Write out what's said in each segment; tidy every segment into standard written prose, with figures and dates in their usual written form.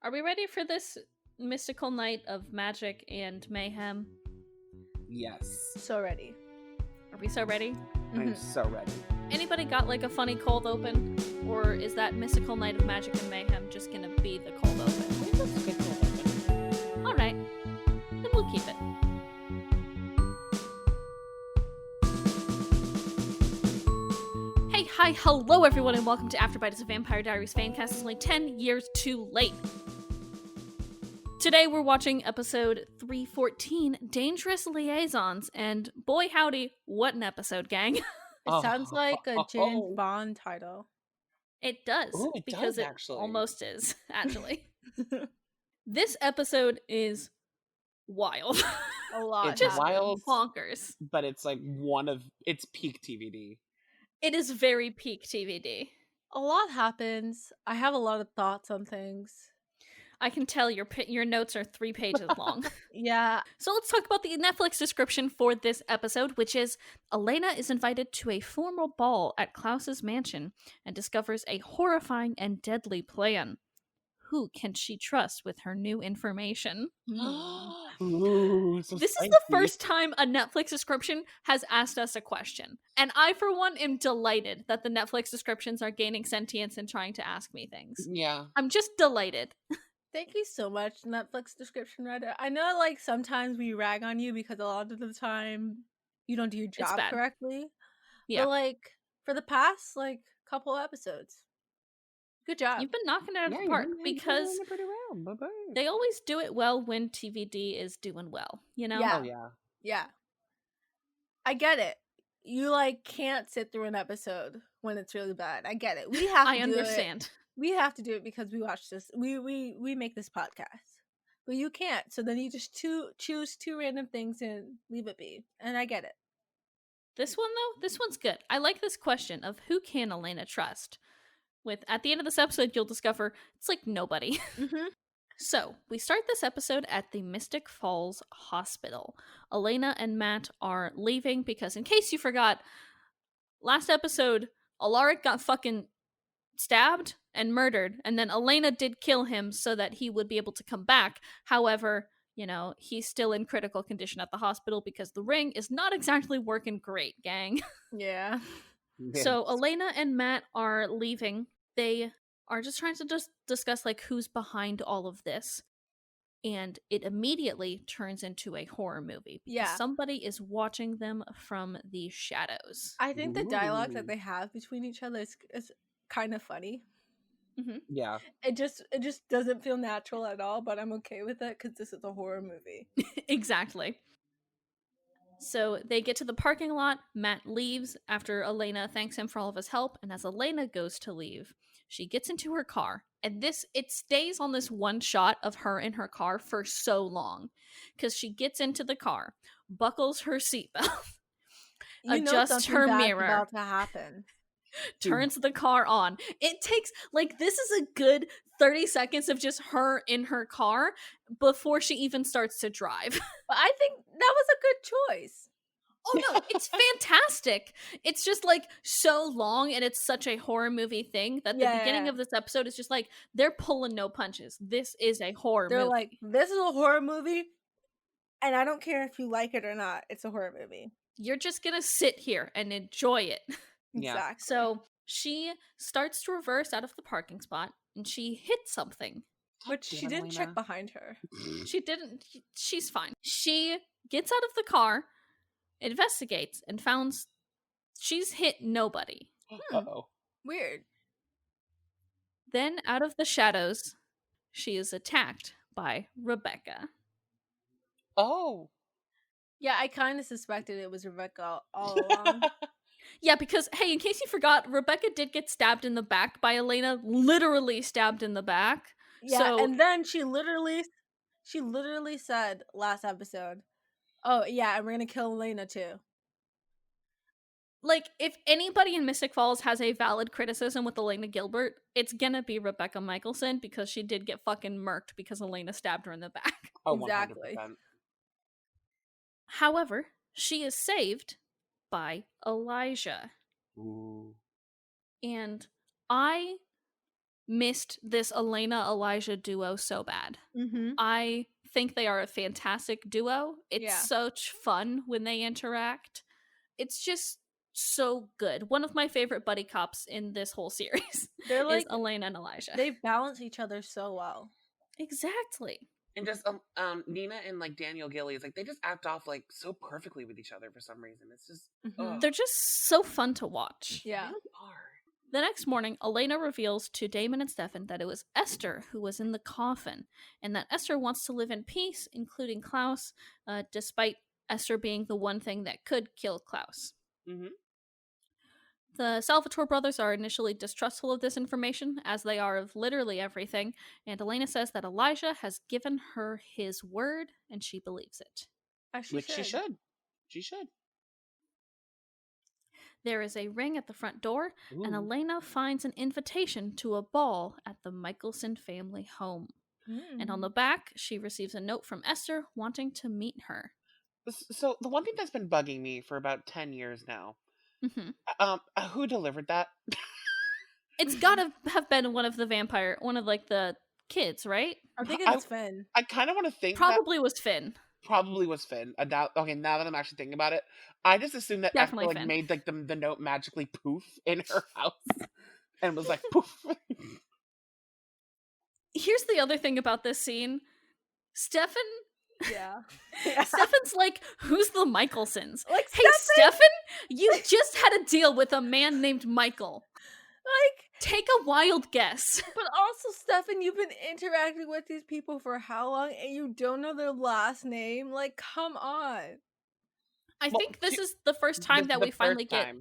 Are we ready for this mystical night of magic and mayhem? Yes. So ready. Are we so ready? I'm so ready. Anybody got like a funny cold open? Or is that mystical night of magic and mayhem just gonna be the cold open? That's a good cold open. Alright. Then we'll keep it. Hey, hi, hello everyone, and welcome to Afterbite. It's a Vampire Diaries fancast. It's only 10 years too late. Today we're watching episode 314, Dangerous Liaisons, and boy howdy, what an episode, gang. It sounds like a James Bond title. It does, Ooh, it because does, it actually. almost is, actually. This episode is wild. A lot. It's Just wild, bonkers. but it's like it's peak TVD. It is very peak TVD. A lot happens. I have a lot of thoughts on things. I can tell your notes are 3 pages long. Yeah. So let's talk about the Netflix description for this episode, which is Elena is invited to a formal ball at Klaus's mansion and discovers a horrifying and deadly plan. Who can she trust with her new information? Ooh, so This is spicy. the first time a Netflix description has asked us a question. And I, for one, am delighted that the Netflix descriptions are gaining sentience and trying to ask me things. Yeah. I'm just delighted. Thank you so much, Netflix description writer. I know, like, sometimes we rag on you because a lot of the time you don't do your job bad. correctly. Yeah. But, like, for the past, like, couple episodes, good job. You've been knocking it out of the park because they always do it well when TVD is doing well, you know? Yeah. Oh yeah. Yeah. I get it. You, like, can't sit through an episode when it's really bad. I get it. We have to I do understand. We have to do it because we watch this. We make this podcast, but you can't. So then you just choose two random things and leave it be. And I get it. This one, though, this one's good. I like this question of who can Elena trust? At the end of this episode, you'll discover it's like nobody. Mm-hmm. So, we start this episode at the Mystic Falls Hospital. Elena and Matt are leaving because, in case you forgot, last episode, Alaric got fucking stabbed and murdered, and then Elena did kill him so that he would be able to come back. However, you know, he's still in critical condition at the hospital because the ring is not exactly working great, gang. Yeah. So Elena and Matt are leaving. They are just trying to discuss like who's behind all of this. And it immediately turns into a horror movie because Yeah. somebody is watching them from the shadows. I think the dialogue that Ooh. they have between each other is kind of funny. Mm-hmm. Yeah. It just doesn't feel natural at all, but I'm okay with it because this is a horror movie. Exactly. So they get to the parking lot. Matt leaves after Elena thanks him for all of his help. And as Elena goes to leave, she gets into her car. And it stays on this one shot of her in her car for so long. Because she gets into the car, buckles her seatbelt, adjusts her mirror, about to happen. turns the car on. It takes, like, this is a good 30 seconds of just her in her car before she even starts to drive. But I think that was a good choice. Oh no, it's fantastic. It's just like so long and it's such a horror movie thing that the beginning of this episode is just like they're pulling no punches. This is a horror movie. They're like, this is a horror movie and I don't care if you like it or not. It's a horror movie. You're just gonna sit here and enjoy it. Yeah. Exactly. So she starts to reverse out of the parking spot and she hits something. Which she didn't check behind her. She didn't. She's fine. She gets out of the car, investigates, and finds she's hit nobody. Uh-oh. Weird. Then, out of the shadows, she is attacked by Rebecca. Oh. Yeah, I kind of suspected it was Rebecca all along. Yeah, because, hey, in case you forgot, Rebecca did get stabbed in the back by Elena. Literally stabbed in the back. Yeah, so, and then she literally said last episode, oh, yeah, and we're going to kill Elena too. like, if anybody in Mystic Falls has a valid criticism with Elena Gilbert, it's gonna be Rebecca Michelson because she did get fucking murked because Elena stabbed her in the back. Oh, Exactly. 100%. However, she is saved by Elijah. Ooh. And I missed this Elena Elijah duo so bad. Mm-hmm. I think they are a fantastic duo. It's Yeah. such fun when they interact. It's just so good. One of my favorite buddy cops in this whole series They're is like Elena and Elijah. they balance each other so well. Exactly. And just Nina and like Daniel Gillies, like they just act off like so perfectly with each other for some reason. It's just Mhm. They're just so fun to watch. Yeah. they really are. The next morning, Elena reveals to Damon and Stefan that it was Esther who was in the coffin, and that Esther wants to live in peace, including Klaus, despite Esther being the one thing that could kill Klaus. Mm-hmm. The Salvatore brothers are initially distrustful of this information, as they are of literally everything, and Elena says that Elijah has given her his word, and she believes it. As Which she should. She should. There is a ring at the front door, and Ooh. Elena finds an invitation to a ball at the Michelson family home. And on the back, she receives a note from Esther wanting to meet her. So the one thing that's been bugging me for about 10 years now, who delivered that? It's gotta have been one of the kids, right? I'm thinking I- it's Finn. I kind of want to think Probably was Finn. probably was Finn. Now that I'm actually thinking about it, I just assumed that Definitely Esther like Finn. made like the note magically poof in her house and was like poof. Here's the other thing about this scene. Stefan Yeah. Stefan's like, who's the Michelsons? Like Hey, Stefan, you just had a deal with a man named Michael. Like, Take a wild guess. but also, Stefan, you've been interacting with these people for how long and you don't know their last name? Like, come on. I Well, think this is the first time that we finally get.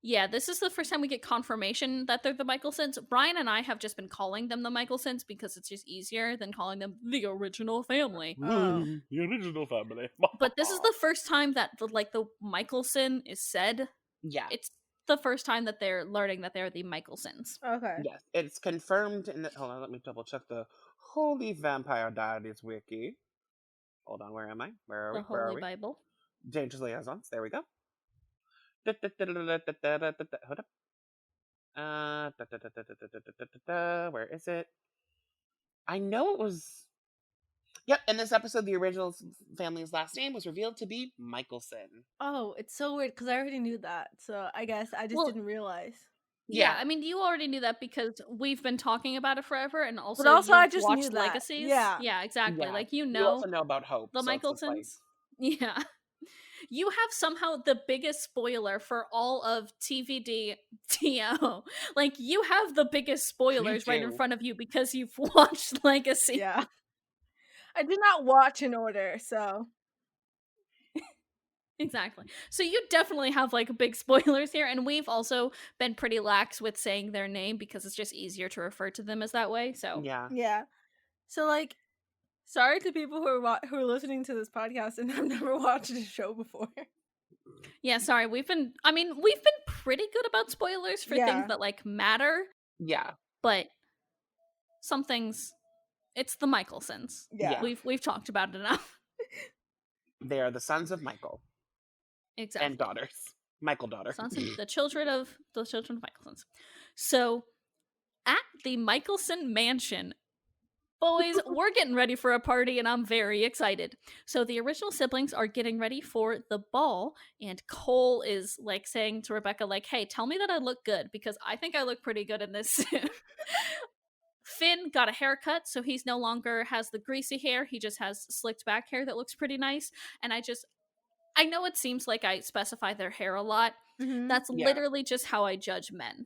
Yeah, this is the first time we get confirmation that they're the Michelsons. Brian and I have just been calling them the Michelsons because it's just easier than calling them the original family. Oh. The original family. But this is the first time that the Michelson is said. Yeah. It's the first time that they're learning that they're the Michelsons. Okay. Yes, it's confirmed in the, hold on, let me double check the Holy Vampire Diaries wiki. Hold on, where am I? Where are we? The Where are Holy we? Bible. Dangerous Liaisons. There we go. Hold up. Where is it? I know it was. Yep, in this episode, the original family's last name was revealed to be Michelson. Oh, it's so weird because I already knew that. So I guess I just didn't realize. Yeah, I mean, you already knew that because we've been talking about it forever, and also, I just watched knew that. Legacies. Yeah. Exactly. Yeah. Like, You also know about Hope. the so it's just Michelsons. like- Yeah. You have somehow the biggest spoiler for all of TVD TO. Like, you have the biggest spoilers right in do. front of you because you've watched Legacy. Yeah. I did not watch in order, so. Exactly. So you definitely have like big spoilers here, and we've also been pretty lax with saying their name because it's just easier to refer to them as that way. So Yeah. So like, sorry to people who are listening to this podcast and have never watched the show before. yeah, sorry. We've been pretty good about spoilers for things that like matter, Yeah. but some things, it's the Michelsons. Yeah. We've talked about it enough. They are the sons of Michael. Exactly. And daughters. Michael daughter. Sons of the children of Michelsons. So at the Michelson mansion, boys, we're getting ready for a party and I'm very excited. So the original siblings are getting ready for the ball, and Cole is like saying to Rebecca, like, hey, tell me that I look good because I think I look pretty good in this suit. Finn got a haircut, so he's no longer has the greasy hair. He just has slicked back hair that looks pretty nice. And I know it seems like I specify their hair a lot. Mm-hmm. That's literally just how I judge men.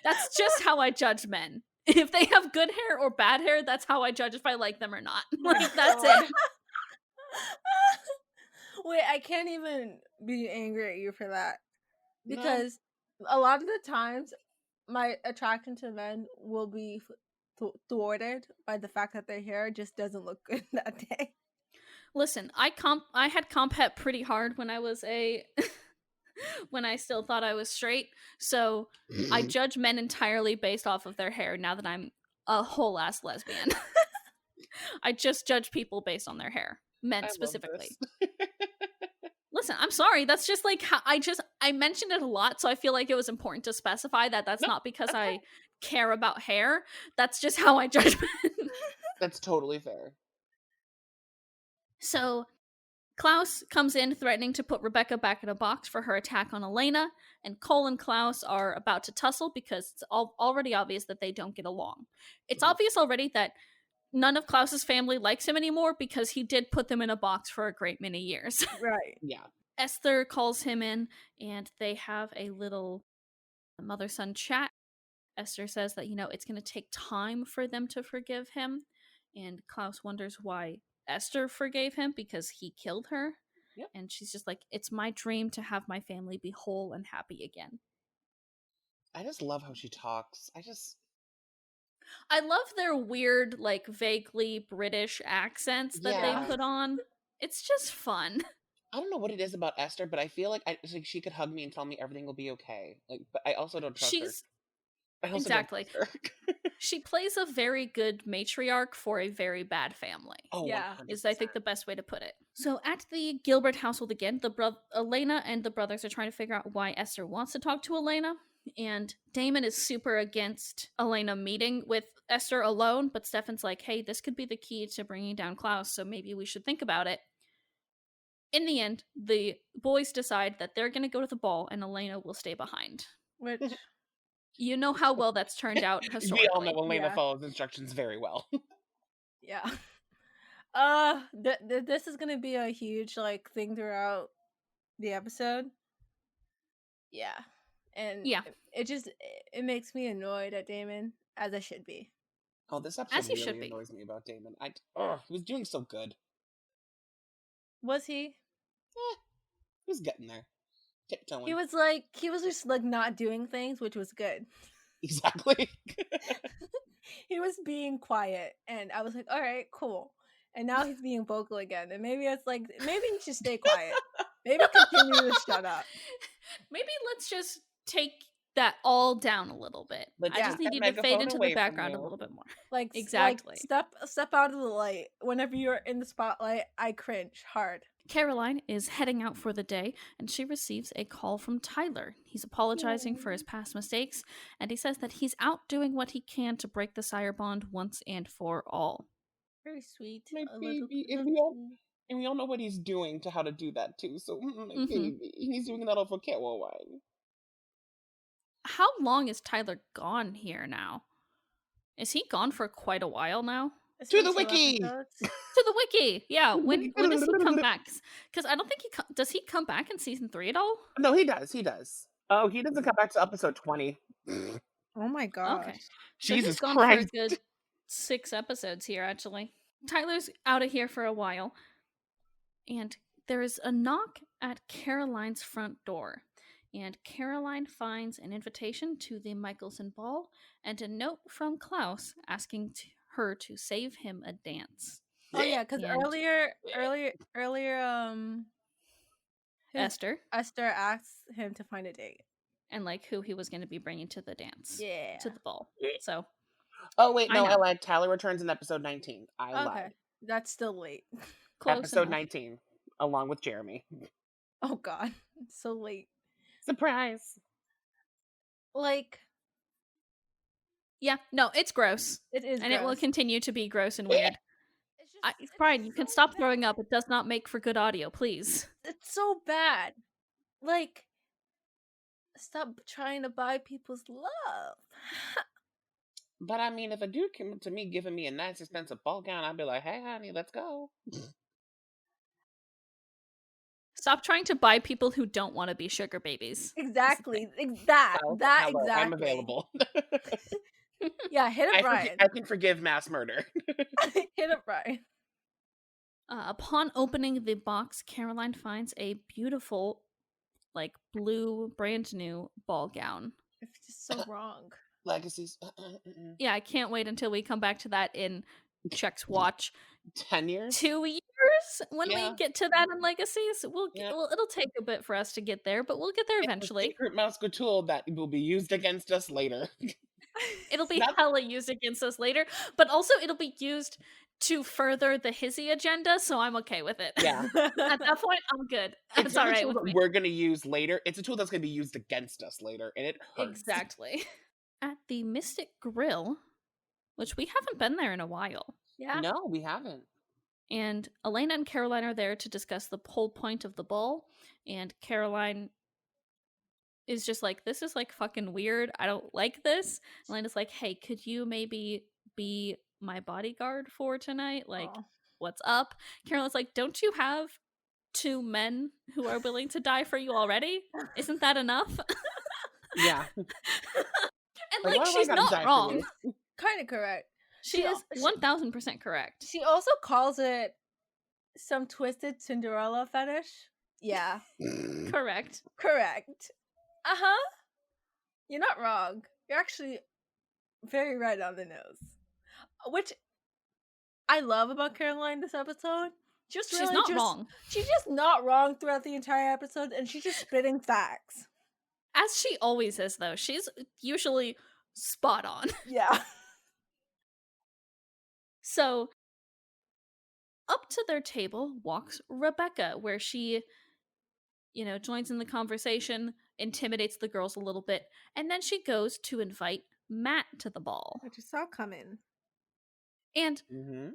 That's just how I judge men. If they have good hair or bad hair, that's how I judge if I like them or not. Like, that's it. Wait, I can't even be angry at you for that. Because a lot of the times, my attraction to men will be thwarted by the fact that their hair just doesn't look good that day. Listen, I had comp het pretty hard when I was when I still thought I was straight. So I judge men entirely based off of their hair now that I'm a whole ass lesbian. I just judge people based on their hair. Men specifically. Listen, I'm sorry. That's just like how I mentioned it a lot, so I feel like it was important to specify that that's not because I care about hair. That's just how I judge men. That's totally fair. So Klaus comes in threatening to put Rebecca back in a box for her attack on Elena, and Cole and Klaus are about to tussle because it's already obvious that they don't get along. It's obvious already that none of Klaus's family likes him anymore because he did put them in a box for a great many years. Right. Yeah. Esther calls him in, and they have a little mother-son chat. Esther says that, it's going to take time for them to forgive him, and Klaus wonders why Esther forgave him because he killed her. Yep. And she's just like, it's my dream to have my family be whole and happy again. I just love how she talks. I love their weird, like, vaguely British accents that they Yeah. put on. It's just fun. I don't know what it is about Esther, but I feel like it's like she could hug me and tell me everything will be okay. Like, but I also don't trust her. Exactly. She plays a very good matriarch for a very bad family. Oh, Yeah. 100%. Is I think the best way to put it. So at the Gilbert household again, Elena and the brothers are trying to figure out why Esther wants to talk to Elena, and Damon is super against Elena meeting with Esther alone, but Stefan's like, hey, this could be the key to bringing down Klaus, so maybe we should think about it. In the end, the boys decide that they're going to go to the ball and Elena will stay behind. Which, You know how well that's turned out historically. We all know Elena Yeah. follows instructions very well. yeah. This is gonna be a huge like thing throughout the episode. Yeah, and Yeah. it makes me annoyed at Damon, as I should be. Oh, this episode As he should really be. annoys me about Damon. He was doing so good. Was he? He was getting there. Tiptoeing. He was just like not doing things, which was good. Exactly. He was being quiet, and I was like, all right, cool. And now he's being vocal again, and maybe it's like maybe he should stay quiet. Maybe continue to shut up. Maybe let's just take that all down a little bit. Let's I just take need that you to fade megaphone into away the from background a you. little bit more. Like Exactly. Step out of the light. Whenever you're in the spotlight, I cringe hard. Caroline is heading out for the day, and she receives a call from Tyler. He's apologizing for his past mistakes, and he says that he's out doing what he can to break the sire bond once and for all. Very sweet. My A baby. little And we all know what he's doing to how to do that too. So my Mhm. baby. He's doing that all for Caroline. How long is Tyler gone here now? Is he gone for quite a while now? It's To been the 2 wiki! episodes. To the wiki! Yeah, when does he come back? Because I don't think does he come back in season 3 at all? No, he does. Oh, he doesn't come back to episode 20. Oh my gosh. Okay. So Jesus he's gone Christ. for a good 6 episodes here, actually. Tyler's out of here for a while, and there is a knock at Caroline's front door. And Caroline finds an invitation to the Michelson ball and a note from Klaus asking her to save him a dance. Oh yeah, because And earlier, Esther, Esther asked him to find a date. and like who he was going to be bringing to the dance, Yeah. to the ball. So Oh, wait, I no, I know. lied. Tyler returns in episode 19. I Okay, lied. that's still late. close Episode enough. 19, along with Jeremy. Oh god, it's so late. Surprise. Like, Yeah, no, it's gross, it is, and it will gross. continue to be gross and weird. It's Brian, you can so stop bad. throwing up. It does not make for good audio, please. It's so bad. Like, stop trying to buy people's love. But I mean, if a dude came up to me giving me a nice expensive ball gown, I'd be like, hey, honey, let's go. Stop trying to buy people who don't want to be sugar babies. Exactly. Hello, Exactly. I'm available. Yeah, hit up Brian. I can forgive mass murder. Hit up Brian. Upon opening the box, Caroline finds a beautiful, like, blue, brand new ball gown. It's just so wrong. Legacies. Yeah, I can't wait until we come back to that in Check's Watch. 10 years? 2 years when Yeah. we get to that in Legacies. Yeah. It'll take a bit for us to get there, but we'll get there It's a eventually. secret mouse tool that will be used against us later. It'll be Not- hella used against us later, but also it'll be used to further the Hizzy agenda, so I'm okay with it. Yeah. At that point, I'm good. It's It's not a alright tool with that me. we're going to use later. It's a tool that's going to be used against us later, and it hurts. Exactly. At the Mystic Grill, which we haven't been there in a while. Yeah. No, we haven't. And Elena and Caroline are there to discuss the whole point of the ball. And Caroline is just like, this is like fucking weird. I don't like this. Elena's like, hey, could you maybe be my bodyguard for tonight? Like, Aw. what's up? Caroline's like, don't you have 2 men who are willing to die for you already? Isn't that enough? Yeah. And Like, like, why do I she's gotta die not for wrong. you? Kind of correct. She is 1000% correct. She also calls it some twisted Cinderella fetish. Yeah. Correct. Correct. Uh-huh. You're not wrong. You're actually very right on the nose. Which I love about Caroline this episode. She's not wrong. She's just not wrong throughout the entire episode, and she's just spitting facts. As she always is, though. She's usually spot on. Yeah. So, up to their table walks Rebecca, where she, joins in the conversation, intimidates the girls a little bit, and then she goes to invite Matt to the ball. I just saw coming. And Mm-hmm.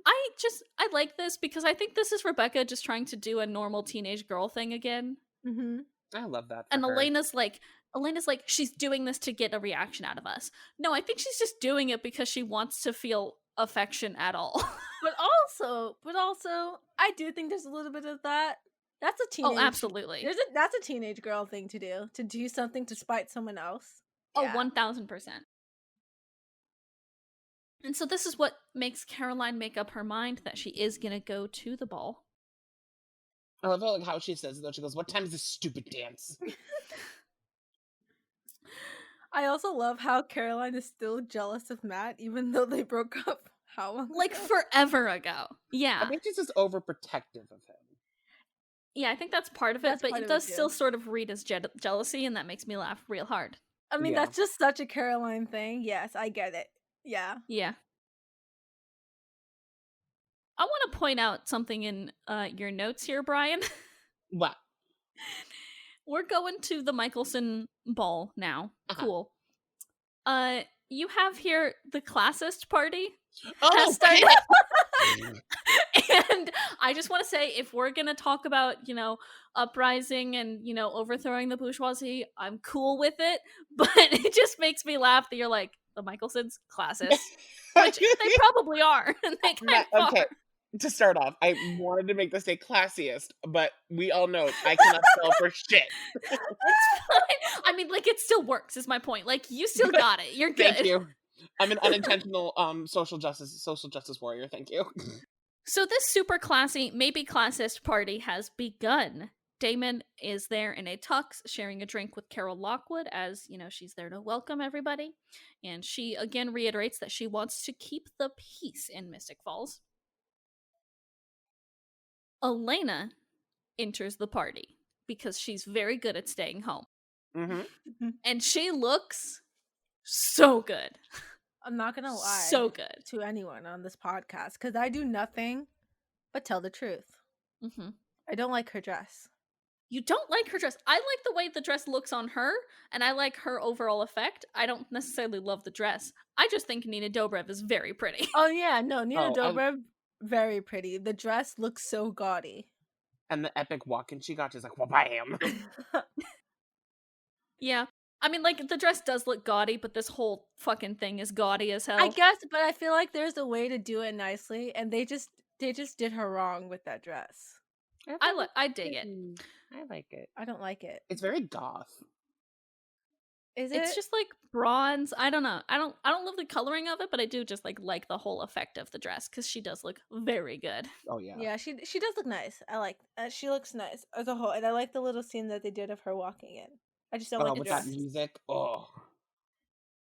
I like this because I think this is Rebecca just trying to do a normal teenage girl thing again. Mm-hmm. I love that. And her. Elena's like, she's doing this to get a reaction out of us. No, I think she's just doing it because she wants to feel affection at all. But also, I do think there's a little bit of that. That's a teenage. Oh, absolutely. That's a teenage girl thing to do something to spite someone else. Oh, Yeah. 1000%. And so this is what makes Caroline make up her mind that she is gonna go to the ball. I love like how she says it though. She goes, "What time is this stupid dance?" I also love how Caroline is still jealous of Matt, even though they broke up. How long? Like ago? forever ago. Yeah. I think she's just overprotective of him. Yeah, I think that's part of it, That's but part it of does it, too. still sort of read as jealousy, and that makes me laugh real hard. I mean, Yeah. that's just such a Caroline thing. Yes, I get it. Yeah. Yeah. I want to point out something in your notes here, Brian. What? We're going to the Michelson ball now. Uh-huh. Cool. You have here the classist party Oh, has started. And I just want to say, if we're going to talk about, uprising and, overthrowing the bourgeoisie, I'm cool with it. But it just makes me laugh that you're like, the Michelsons, classist. Which they probably are. And they kind of okay. are. To start off, I wanted to make this say classiest, but we all know I cannot spell for shit. It's fine. I mean, like, it still works, is my point. Like, you still got it. You're good. Thank you. I'm an unintentional social justice warrior. Thank you. So this super classy, maybe classist party has begun. Damon is there in a tux, sharing a drink with Carol Lockwood, as, she's there to welcome everybody. And she again reiterates that she wants to keep the peace in Mystic Falls. Elena enters the party because she's very good at staying home. Mm-hmm. And she looks so good. I'm not gonna lie. So good. To anyone on this podcast, because I do nothing but tell the truth. Mm-hmm. I don't like her dress. You don't like her dress. I like the way the dress looks on her, and I like her overall effect. I don't necessarily love the dress. I just think Nina Dobrev is very pretty. Oh yeah, no, Nina Oh, Dobrev, very pretty. The dress looks so gaudy. And the epic walk-in she got, she's like, well, bam. Yeah. I mean, like, the dress does look gaudy, but this whole fucking thing is gaudy as hell. I guess, but I feel like there's a way to do it nicely, and they just did her wrong with that dress. I dig it. I like it. I don't like it. It's very goth. Is it? It's just like bronze. I don't know. I don't love the coloring of it, but I do just like the whole effect of the dress because she does look very good. Oh yeah. Yeah, she does look nice. I like. She looks nice as a whole, and I like the little scene that they did of her walking in. I just don't like the with dress. that music. Oh.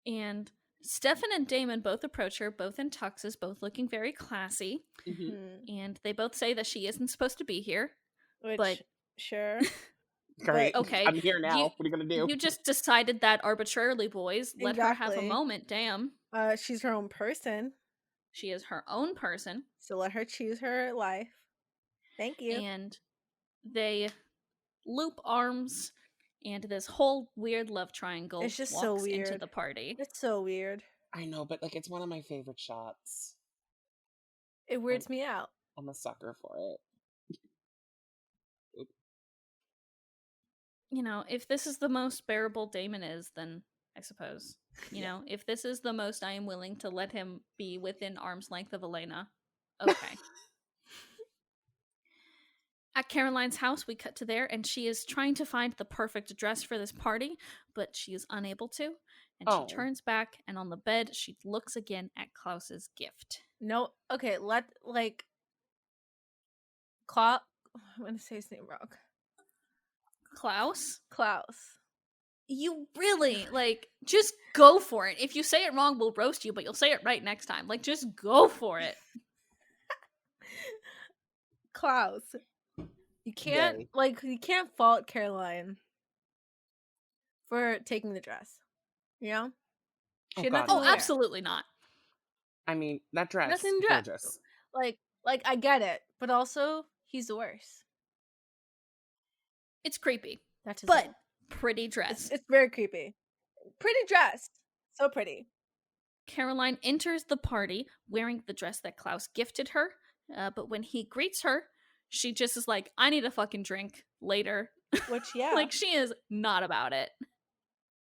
And Stefan and Damon both approach her, both in tuxes, both looking very classy. Mm-hmm. And they both say that she isn't supposed to be here. Which, but sure. Great. Okay. I'm here now. What are you gonna do? You just decided that arbitrarily, boys. Let her have a Exactly. moment. Damn. She's her own person, She is her own person. so let her choose her life. Thank you. And they loop arms And this whole weird love triangle It's just so walks into weird. the party. It's so weird. I know, but like it's one of my favorite shots. It weirds me out. I'm a sucker for it. You know, if this is the most bearable Damon is, then I suppose. You know, if this is the most I am willing to let him be within arm's length of Elena, okay. At Caroline's house, we cut to there, and she is trying to find the perfect dress for this party, but she is unable to. And Oh. she turns back, and on the bed, she looks again at Klaus's gift. No, okay, Klaus. I'm gonna say his name wrong. Klaus? Klaus. You really, just go for it. If you say it wrong, we'll roast you, but you'll say it right next time. Just go for it. Klaus. You can't, you can't fault Caroline for taking the dress. You know? She had nothing Oh, absolutely not. I mean, that dress, nothing gorgeous. I get it, but also, he's the worst. It's creepy. That's his but name. pretty dress. It's very creepy. Pretty dress. So pretty. Caroline enters the party wearing the dress that Klaus gifted her, but when he greets her, she just is like, I need a fucking drink later. Which, yeah. She is not about it.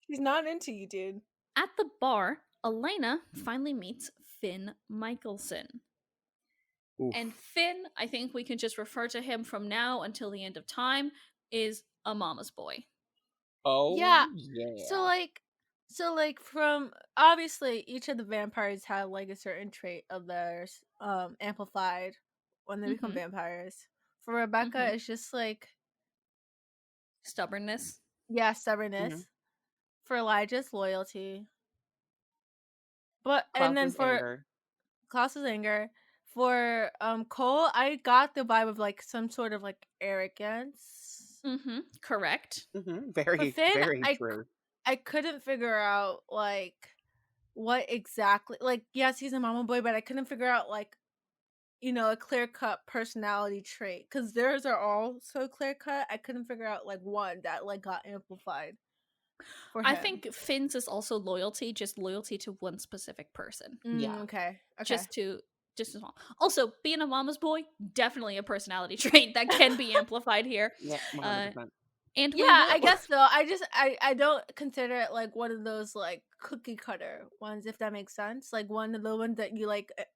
She's not into you, dude. At the bar, Elena finally meets Finn Michelson. Oof. And Finn, I think we can just refer to him from now until the end of time, is a mama's boy. Oh, yeah. So from obviously each of the vampires have a certain trait of theirs amplified when they become vampires. For Rebecca, it's just stubbornness. Yeah, stubbornness. For Elijah's loyalty. But Klaus's and then for anger. Klaus's anger. For Cole, I got the vibe of some sort of arrogance. Correct. Very, Finn, very true. I couldn't figure out what exactly yes, he's a mama boy, but I couldn't figure out a clear-cut personality trait, because theirs are all so clear-cut. I couldn't figure out one that got amplified for him. I think Finn's is also loyalty, just loyalty to one specific person. Yeah. Okay. Just as well. Also, being a mama's boy, definitely a personality trait that can be amplified here. Yeah, 100%. And I guess so. I don't consider it one of those cookie cutter ones, if that makes sense. One of the ones that you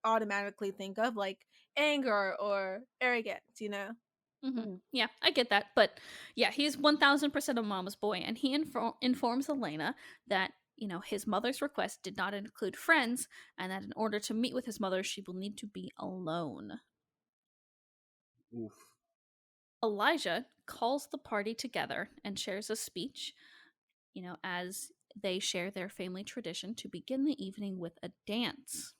automatically think of, anger or arrogance, you know? Yeah, I get that. But yeah, he's 1000% a mama's boy, and he informs Elena that, his mother's request did not include friends, and that in order to meet with his mother, she will need to be alone. Oof. Elijah calls the party together and shares a speech, as they share their family tradition to begin the evening with a dance.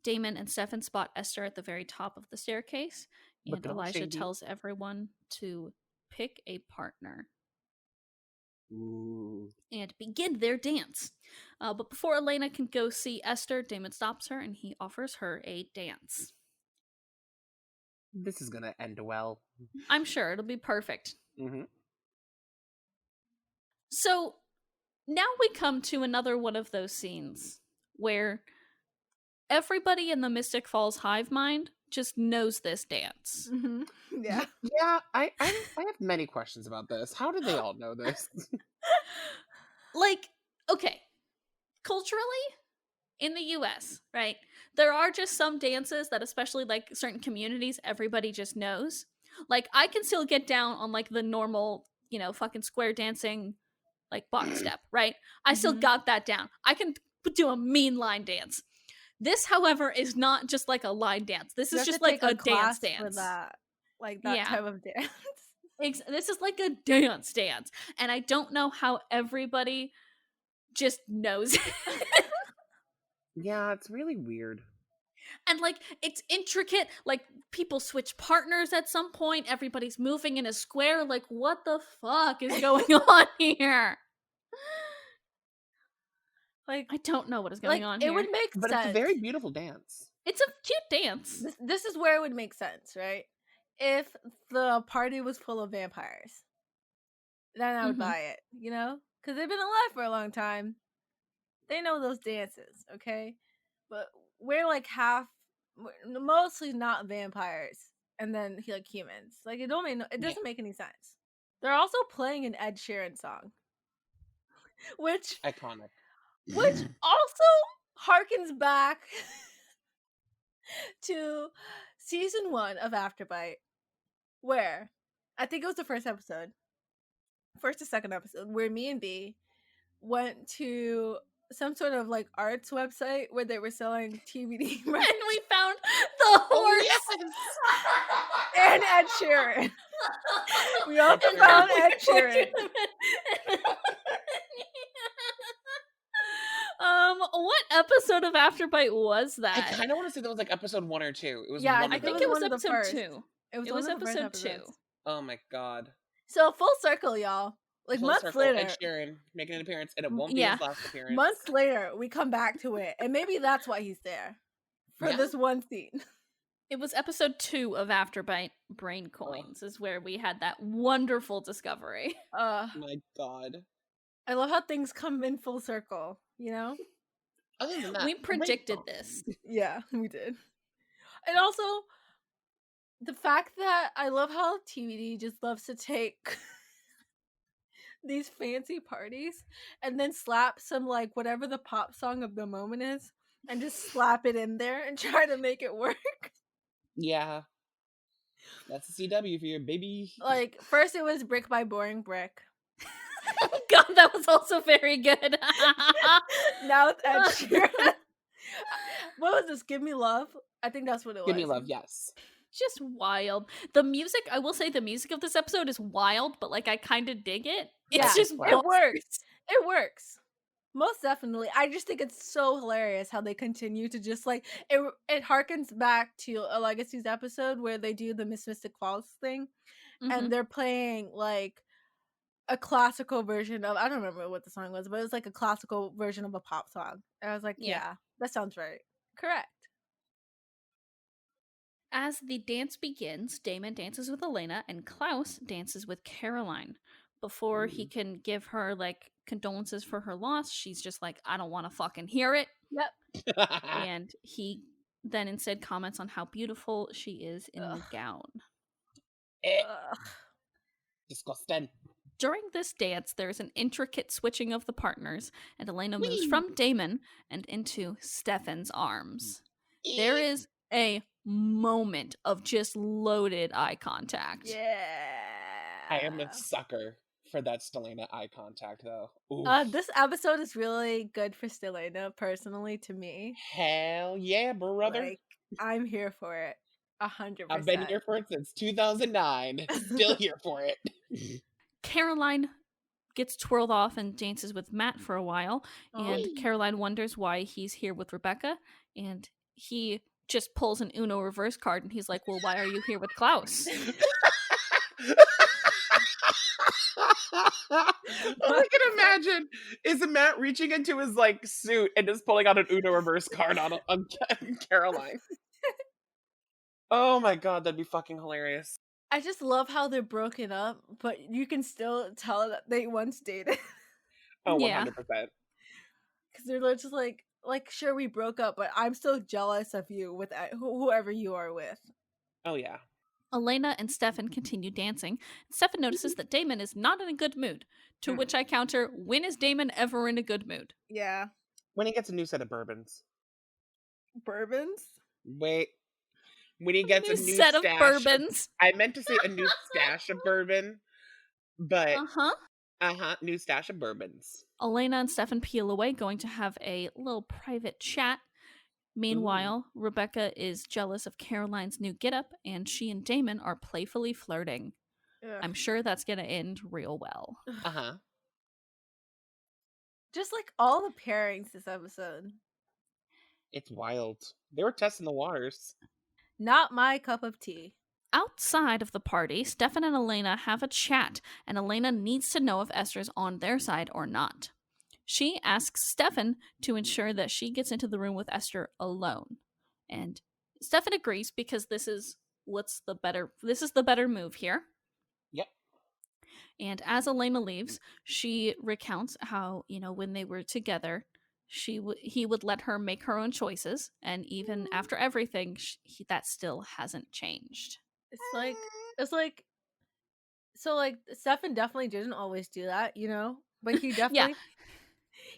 Damon and Stefan spot Esther at the very top of the staircase, and Elijah tells everyone to pick a partner. Ooh. And begin their dance. But before Elena can go see Esther, Damon stops her and he offers her a dance. This is gonna end well. I'm sure it'll be perfect. So now we come to another one of those scenes where everybody in the Mystic Falls Hivemind just knows this dance. Yeah. Yeah, I have many questions about this. How did they all know this? Okay, culturally, in the US, right, there are just some dances that, especially certain communities, everybody just knows. I can still get down on the normal, fucking square dancing, box step, right? I still got that down. I can do a mean line dance. This, however, is not just a line dance. This is just a dance for that. That type of dance. This is a dance dance. And I don't know how everybody just knows it. Yeah, it's really weird. And it's intricate. People switch partners at some point. Everybody's moving in a square. What the fuck is going on here? I don't know what is going on here. It would make sense. But it's a very beautiful dance. It's a cute dance. This is where it would make sense, right? If the party was full of vampires. then I would buy it, you know? Because they've been alive for a long time. They know those dances, okay? But we're like mostly not vampires, and then like humans. Like it Yeah. doesn't make any sense. They're also playing an Ed Sheeran song, which Iconic. also harkens back to season 1 of Afterbite, where I think it was the first or second episode, where me and B went to some sort of like arts website where they were selling TBD merch. And we found the Oh, horse. yes! And Ed Sheeran. We also Ed Sheeran. found Ed Sheeran. What episode of Afterbite was I that? kind of want to say that was like episode 1 or 2. It was Yeah, one I of think those. it was one of the episode first. 2. It was, It one was of the first episode 2. episodes. Oh my god. So full circle, y'all. Like Full months circle, later, Ed Sheeran making an appearance, and it won't be Yeah. his last appearance. months later, we come back to it, and maybe that's why he's there for Yeah. this one scene. It was episode 2 of Afterbite Brain Coins is where we had that wonderful discovery. My god. I love how things come in full circle, you know? Other than that, We great predicted song. this. Yeah, we did. And also, the fact that I love how TVD just loves to take these fancy parties and then slap some, like, whatever the pop song of the moment is, and just slap it in there and try to make it work. Yeah. That's a CW for you, baby. Like, first it was Brick by Boring Brick. God, that was also very good. Now it's Ed Sheeran. What was this? Give Me Love? I think that's what it was. Give me love, yes. Just wild. The music, I will say the music of this episode is wild, but like I kind of dig it. Yeah, It's just it works. It works. Most definitely. I just think it's so hilarious how they continue to just like it harkens back to a Legacies episode where they do the Miss Mystic Falls thing, and they're playing like a classical version of, I don't remember what the song was, but it was like a classical version of a pop song. And I was like, yeah, that sounds right. Correct. As the dance begins, Damon dances with Elena and Klaus dances with Caroline. Before he can give her like condolences for her loss, she's just like, I don't want to fucking hear it. Yep. And he then instead comments on how beautiful she is in the gown. Disgusting. During this dance, there's an intricate switching of the partners, and Elena moves from Damon and into Stefan's arms. There is a moment of just loaded eye contact. Yeah. I am a sucker for that Stelena eye contact, though. This episode is really good for Stelena, personally, to me. Hell yeah, brother. Like, I'm here for it. 100%. I've been here for it since 2009. Still here for it. Caroline gets twirled off and dances with Matt for a while, and Caroline wonders why he's here with Rebecca, and he just pulls an Uno reverse card, and he's like, well, why are you here with Klaus? All I can imagine is Matt reaching into his like suit and just pulling out an Uno reverse card on Caroline. Oh my god, that'd be fucking hilarious. I just love how they're broken up, but you can still tell that they once dated. Oh, 100%. Yeah. Because they're just like, sure, we broke up, but I'm still jealous of you with whoever you are with. Oh, yeah. Elena and Stefan continue dancing. Stefan notices that Damon is not in a good mood, to which I counter, when is Damon ever in a good mood? Yeah. When he gets a new set of bourbons. Bourbons? Wait. When he gets a new set of stash bourbons. I meant to say a new stash of bourbon, but new stash of bourbons. Elena and Stefan peel away, going to have a little private chat. Meanwhile, Rebecca is jealous of Caroline's new getup, and she and Damon are playfully flirting. Ugh. I'm sure that's gonna end real well. Just like all the pairings this episode. It's wild. They were testing the waters. Not my cup of tea. Outside of the party, Stefan and Elena have a chat, and Elena needs to know if Esther's on their side or not. She asks Stefan to ensure that she gets into the room with Esther alone. And Stefan agrees because this is the better move here. Yep. And as Elena leaves, she recounts how, when they were together, he would let her make her own choices, and even after everything, that still hasn't changed. It's like so like Stefan definitely didn't always do that, but he Yeah,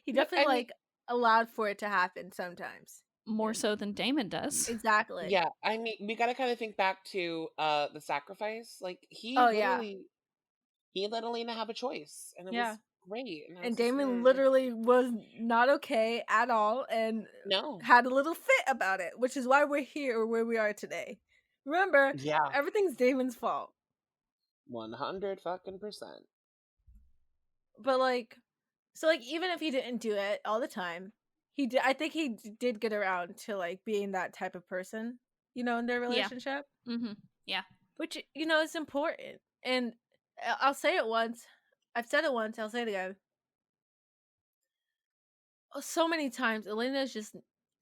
But definitely I mean, like allowed for it to happen sometimes. more so than Damon does. Exactly. yeah, I mean, we gotta kind of think back to the sacrifice. Like he Oh yeah. literally he let Elena have a choice, and it Yeah. was great. And I And was just, Damon literally was not okay at all and no, had a little fit about it, which is why we're here where we are today. Remember, yeah, everything's Damon's fault. 100 fucking percent. But even if he didn't do it all the time, I think did get around to like being that type of person, in their Yeah. relationship, Mm-hmm. Yeah. which is important. And I'll say it once. I've said it once, I'll say it again. So many times Elena's just,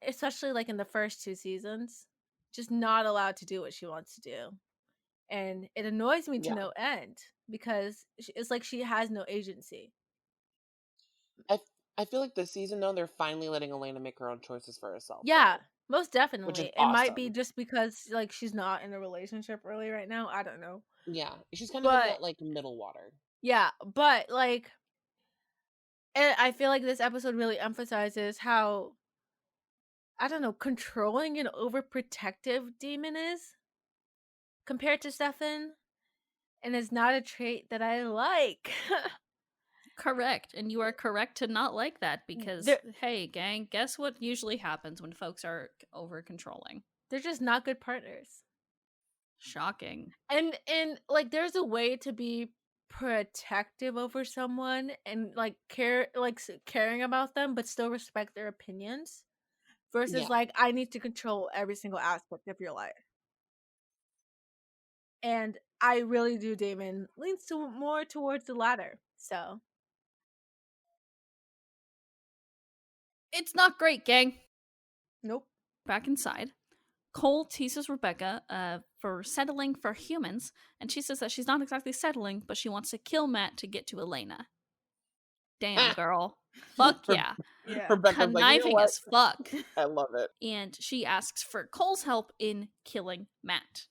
especially like in the first 2 seasons, just not allowed to do what she wants to do. And it annoys me to Yeah, no end because it's like she has no agency. I I feel like this season though they're finally letting Elena make her own choices for herself Yeah, though, most which is definitely. It might be awesome. just because like she's not in a relationship really right now. I don't know. Yeah, she's kind of in But that like middle water. yeah, but like I feel like this episode really emphasizes how, I don't know, controlling and overprotective Demon is compared to Stefan, and it's not a trait that I like. Correct. And you are correct to not like that because, they're hey, gang, guess what usually happens when folks are over controlling? they're just not good partners. Shocking. And like there's a way to be protective over someone and like caring about them but still respect their opinions versus Yeah, like I need to control every single aspect of your life. And I really do, Damon leans to more towards the latter. So It's not great, gang. nope. Back inside, Cole teases Rebecca for settling for humans, and she says that she's not exactly settling, but she wants to kill Matt to get to Elena. Damn, girl. Fuck Re- yeah. Yeah. Rebecca's like, you know Conniving what? as fuck. I love it. And she asks for Cole's help in killing Matt.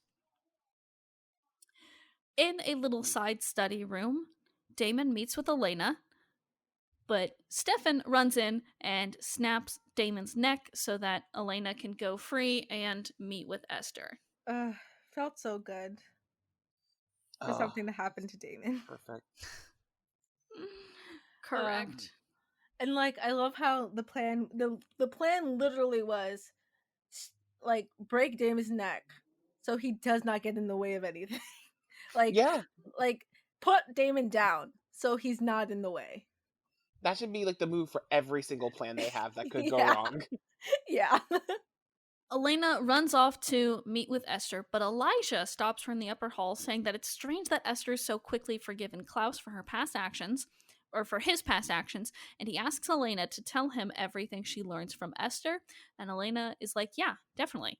In a little side study room, Damon meets with Elena, but Stefan runs in and snaps Damon's neck so that Elena can go free and meet with Esther. Felt so good for Oh, something to happen to Damon. perfect. uh Correct. and like I love how the plan literally was like break Damon's neck so he does not get in the way of anything. like Yeah, like put Damon down so he's not in the way. that should be like the move for every single plan they have that could go Yeah. wrong. Yeah. Elena runs off to meet with Esther, but Elijah stops her in the upper hall, saying that it's strange that Esther is so quickly forgiven Klaus for her past actions, or for his past actions, and he asks Elena to tell him everything she learns from Esther, and Elena is like, yeah, definitely.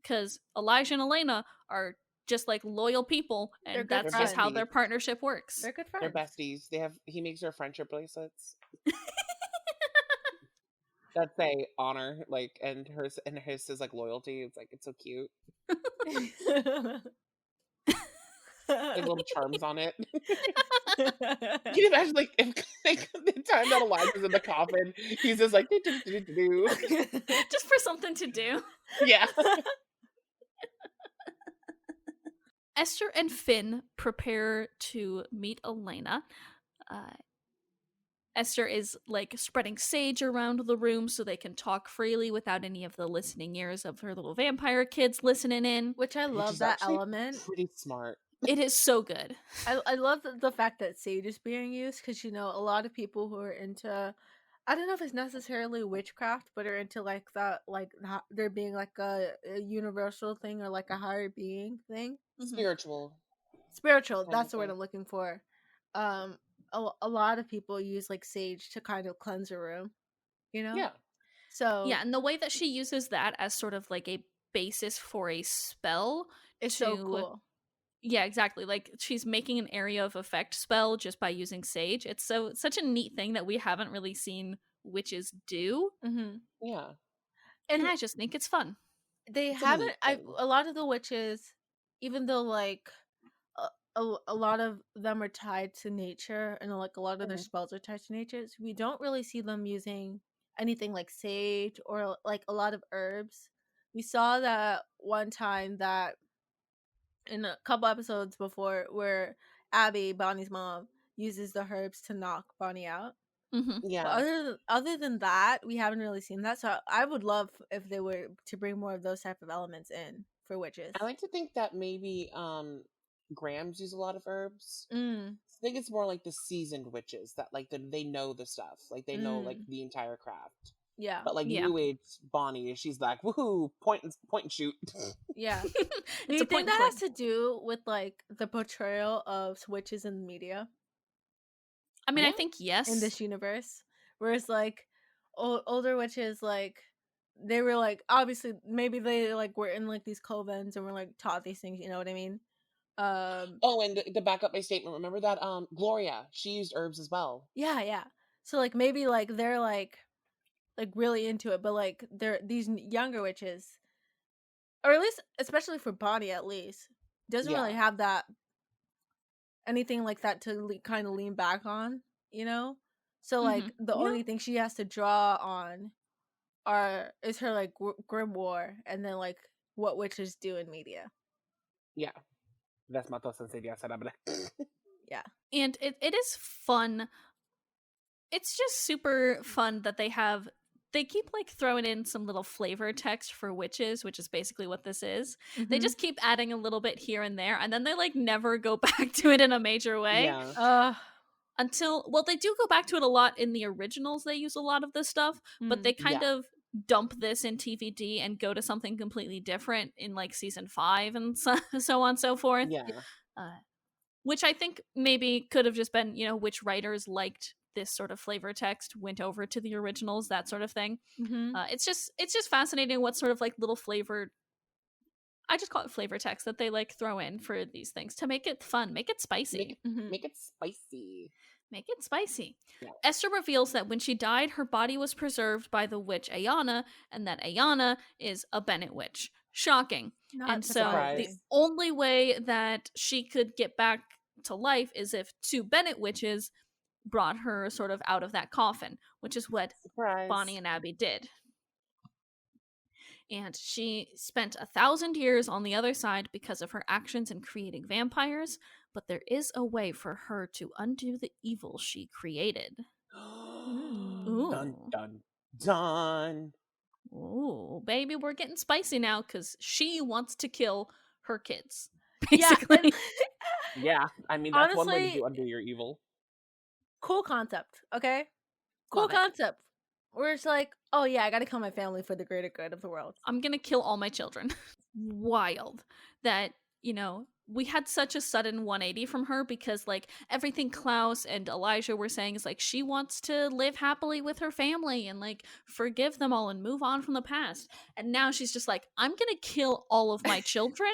Because Elijah and Elena are just like loyal people, They're and good They're that's just how friends. their besties. partnership works. They're good They're friends. besties. He makes her friendship bracelets that say honor, like, and hers says like loyalty. It's like it's so cute. Like little charms on it. Can you imagine like if like the time that Elijah's in the coffin, he's just like do. Just for something to do. Yeah. Esther and Finn prepare to meet Elena. Uh, Esther is like spreading sage around the room so they can talk freely without any of the listening ears of her little vampire kids listening in. Which I Which love is that actually element. pretty smart. It is so good. I love the fact that sage is being used because a lot of people who are into, I don't know if it's necessarily witchcraft, but are into like that, like there being like a universal thing or like a higher being thing. Mm-hmm. Spiritual Spiritual, kind that's of the word thing. I'm looking for. Um, a lot of people use like sage to kind of cleanse a room, you know. Yeah. So Yeah, and the way that she uses that as sort of like a basis for a spell it's so to cool. Yeah, exactly. Like she's making an area of effect spell just by using sage. It's such a neat thing that we haven't really seen witches do. Mm-hmm. Yeah. And And I just think it's fun. they It's a haven't. neat thing. A lot of the witches, even though like a lot of them are tied to nature, and like a lot of their Mhm. spells are tied to nature, so we don't really see them using anything like sage or like a lot of herbs. We saw that one time that in a couple episodes before where Abby, Bonnie's mom, uses the herbs to knock Bonnie out. Hmm. But Yeah. other than that, we haven't really seen that. So I would love if they were to bring more of those type of elements in for witches. I like to think that maybe Grams use a lot of herbs. Mm, I think it's more like the seasoned witches that like they know the stuff, like they know like mm, the entire craft. yeah, But like Yeah. New Age Bonnie, she's like woohoo, point and shoot. yeah. Do It's you a point think and that click. has to do with like the portrayal of witches in the media I mean, I Yeah, think in yes. this universe? Whereas like older witches, like they were like obviously maybe they like were in like these covens and were like taught these things. You know what I mean? Um, oh, and to back up my statement, remember that Gloria, she used herbs as well. yeah, yeah. So like maybe like they're like really into it, but like they're these younger witches, or at least especially for Bonnie, at least doesn't really Yeah, have that anything like that to kind of lean back on, you know. So Hmm. like the yeah, only thing she has to draw on are is her like grimoire, and then like what witches do in media. yeah. That's my thoughts on Celia Sarabia. Yeah. And it is fun. It's just super fun that they keep like throwing in some little flavor text for witches, which is basically what this is. They Mm-hmm. just keep adding a little bit here and there, and then they like never go back to it in a major way Yeah, until, well, they do go back to it a lot in the originals. They use a lot of this stuff, but mm, they kind yeah, of dump this in TVD and go to something completely different in like season 5 and so on and so forth. yeah, Uh, which I think maybe could have just been, which writers liked this sort of flavor text, went over to the originals, that sort of thing. mm-hmm. It's just fascinating what sort of like little flavor, I just call it flavor text, that they like throw in for these things to make it fun, make it make spicy. it Mm-hmm. make it spicy. Make it spicy. Yeah, Esther reveals that when she died, her body was preserved by the witch Ayana, and that Ayana is a Bennett witch. Shocking. And Not so the surprise. surprising. only way that she could get back to life is if 2 Bennett witches brought her sort of out of that coffin, which is what Bonnie Surprise. and Abby did. And she spent 1,000 years on the other side because of her actions in creating vampires, but there is a way for her to undo the evil she created. Mm. Dun Ooh. dun dun. Ooh, baby, we're getting spicy now because she wants to kill her kids. Yeah, and Basically. Yeah, I mean that's one way to honestly, do undo your evil. cool concept. Okay, cool Love it. concept. Where it's like, oh yeah, I gotta kill my family for the greater good of the world. I'm gonna kill all my children. Wild that, we had such a sudden 180 from her because, like, everything Klaus and Elijah were saying is like she wants to live happily with her family and like forgive them all and move on from the past. And now she's just like, I'm gonna kill all of my children.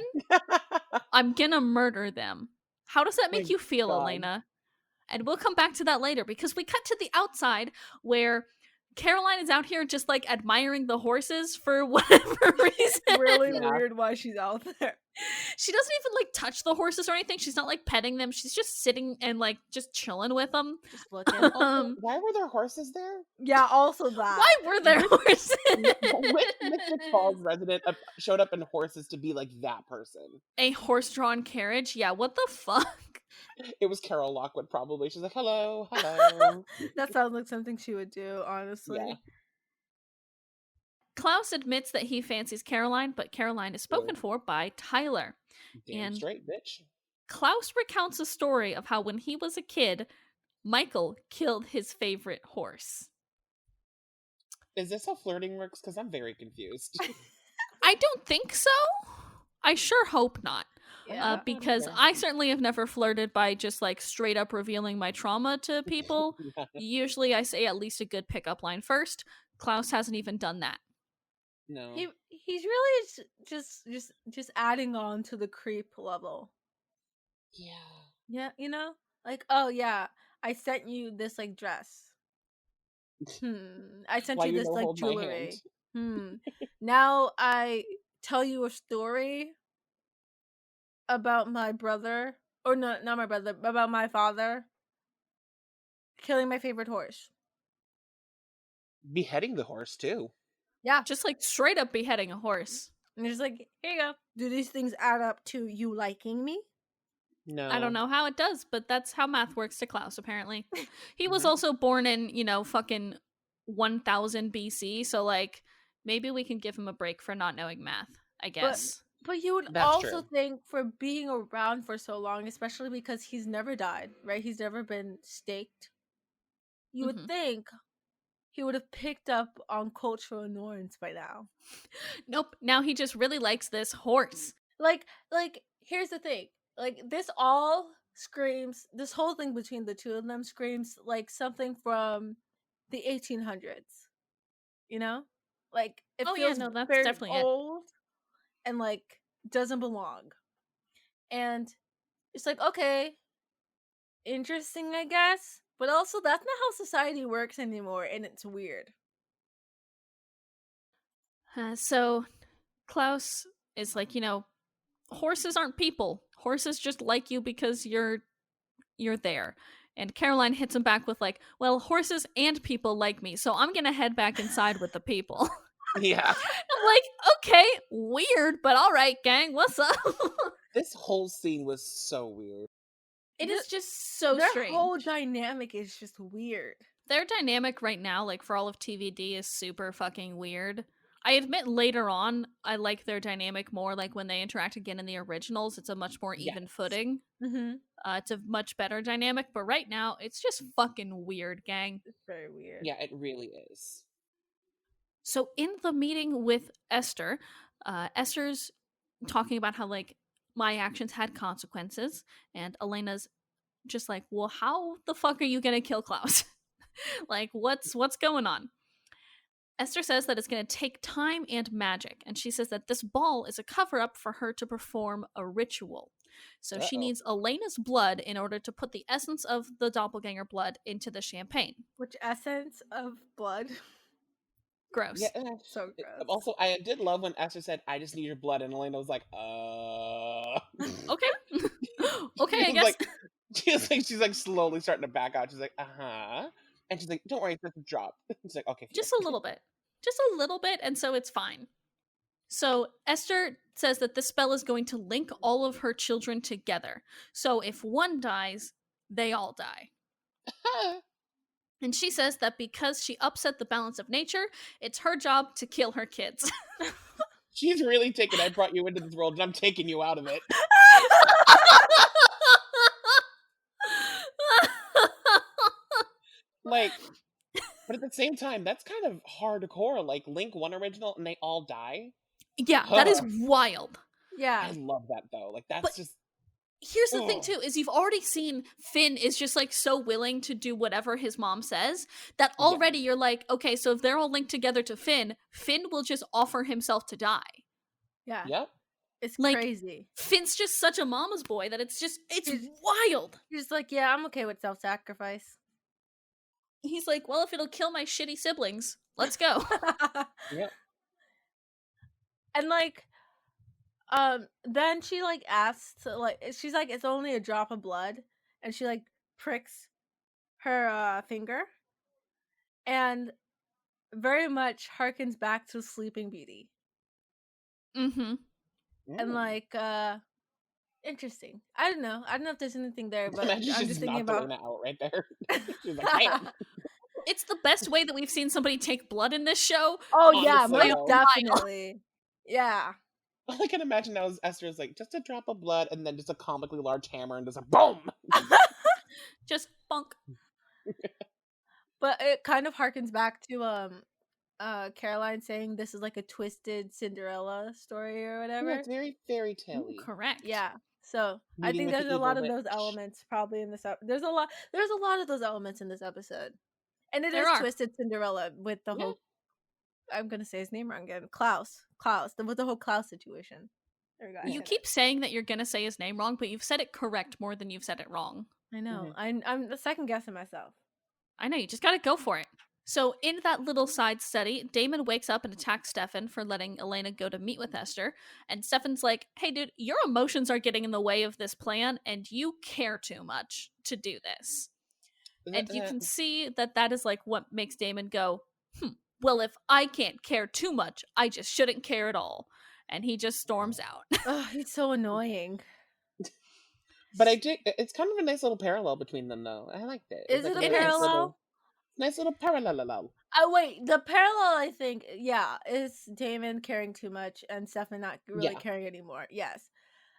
I'm gonna murder them. How does that My make you feel, God. Elena? And we'll come back to that later because we cut to the outside where Caroline is out here just like admiring the horses for whatever reason. Really Yeah. weird why she's out there. She doesn't even like touch the horses or anything. She's not like petting them. She's just sitting and like just chilling with them. Just looking. Um, Why were there horses there? Yeah, also that. why were there horses? Which Mystic Falls resident showed up in horses to be like that person? A horse-drawn carriage? Yeah, what the fuck? It was Carol Lockwood probably. She's like, hello, hello. That sounds like something she would do, honestly. Yeah. Klaus admits that he fancies Caroline, but Caroline is spoken for by Tyler. Damn And straight, bitch. Klaus recounts a story of how when he was a kid, Michael killed his favorite horse. Is this how flirting works? Because I'm very confused. I don't think so. I sure hope not. Yeah. Because Okay. I certainly have never flirted by just like straight up revealing my trauma to people. Yeah. Usually I say at least a good pickup line first. Klaus hasn't even done that. No. He's really just adding on to the creep level. Yeah. Yeah, you know? Like, oh yeah, I sent you this like dress. I sent Why you you this never like hold my hand? jewelry. Now I tell you a story about my brother, or no, not my brother, about my father killing my favorite horse. Beheading the horse too. Yeah. Just like straight up beheading a horse. And it's like, here you go. Do these things add up to you liking me? I don't No. know how it does, but that's how math works to Klaus, apparently. He was Right. also born in, fucking 1000 BC, so like maybe we can give him a break for not knowing math, I But guess. but you would That's also true. think for being around for so long, especially because he's never died, right? He's never been staked. You would Mhm. think he would have picked up on cultural norms by now. Nope, now he just really likes this horse. Like here's the thing. Like this all screams, this whole thing between the two of them screams like something from the 1800s, you know? Like it Oh yeah, feels no, that's very definitely it. old and like doesn't belong. And it's like, okay, interesting, I guess. But also, that's not how society works anymore, and it's weird. So Klaus is like, horses aren't people. Horses just like you because you're there. And Caroline hits him back with like, well, horses and people like me, so I'm gonna head back inside with the people. Yeah. I'm like, okay, weird, but all right, gang, what's up? This whole scene was so weird. It The- is just so Their strange. whole dynamic is just weird. Their dynamic right now, like for all of TVD, is super fucking weird. I admit later on, I like their dynamic more. Like when they interact again in the originals, it's a much more even Yes. footing. Mm-hmm. It's a much better dynamic, but right now, it's just fucking weird, gang. It's very weird. Yeah, it really is. So in the meeting with Esther, Esther's talking about how like my actions had consequences, and Elena's just like, well, how the fuck are you gonna kill Klaus? Like, what's going on? Esther says that it's going to take time and magic, and she says that this ball is a cover up for her to perform a ritual. So she Uh-oh. needs Elena's blood in order to put the essence of the doppelganger blood into the champagne. Which essence of blood? Gross. Yeah. So gross. Also, I did love when Esther said, "I just need your blood," and Elena was like, Okay. Okay, She I was guess. like, she's like slowly starting to back out. She's like, uh-huh. And she's like, don't worry, it's just a drop. She's like, okay, Just here. a little bit. Just a little bit, and so it's fine. So Esther says that this spell is going to link all of her children together. So if one dies, they all die. And she says that because she upset the balance of nature, it's her job to kill her kids. She's really taking, I brought you into this world and I'm taking you out of it. Like, but at the same time, that's kind of hardcore. Like, link one original and they all die. Yeah, that is wild. Yeah. I love that though. Like, that's But just. here's the thing Ugh. too, is you've already seen Finn is just like so willing to do whatever his mom says that already you're like, okay, so if they're all linked together to Finn, Finn will just offer himself to die. Yeah. Yep. It's Like, crazy. Finn's just such a mama's boy that it's He's- wild. You're just like, yeah, I'm okay with self-sacrifice. He's like, well, if it'll kill my shitty siblings, let's go. Yep. And like, then she like asks, like, she's like, it's only a drop of blood, and she like pricks her finger, and very much harkens back to Sleeping Beauty. Mm-hmm. And like, interesting. I don't know if there's anything there, but Imagine I'm she just just thinking knocked about. Elena out right there. She's like, bam. It's the best way that we've seen somebody take blood in this show. Oh yeah, Honestly, most though. definitely. Yeah. All I can imagine now is Esther's like, just a drop of blood and then just a comically large hammer and just a boom. Just bunk. But it kind of harkens back to Caroline saying this is like a twisted Cinderella story or Yeah, whatever. it's very fairy tale-y. Correct. Yeah. So I Meeting think with the there's a evil lot of those witch. elements probably in this. There's a lot of those elements in this episode, and it There is are. twisted Cinderella with the Yeah. whole. I'm gonna say his name wrong again. Klaus. With the whole Klaus situation. You keep saying that you're gonna say his name wrong, but you've said it correct more than you've said it wrong. I know. I'm the second guessing myself. I know, you just gotta go for it. So in that little side study, Damon wakes up and attacks Stefan for letting Elena go to meet with Esther. And Stefan's like, hey dude, your emotions are getting in the way of this plan and you care too much to do this. And you can see that that is like what makes Damon go, well, if I can't care too much, I just shouldn't care at all. And he just storms out. Oh, he's so annoying. But it's kind of a nice little parallel between them, though. I liked it. Is it a parallel? Nice little parallel. Wait, the parallel, I think, is Damon caring too much and Stefan not really caring anymore. Yes.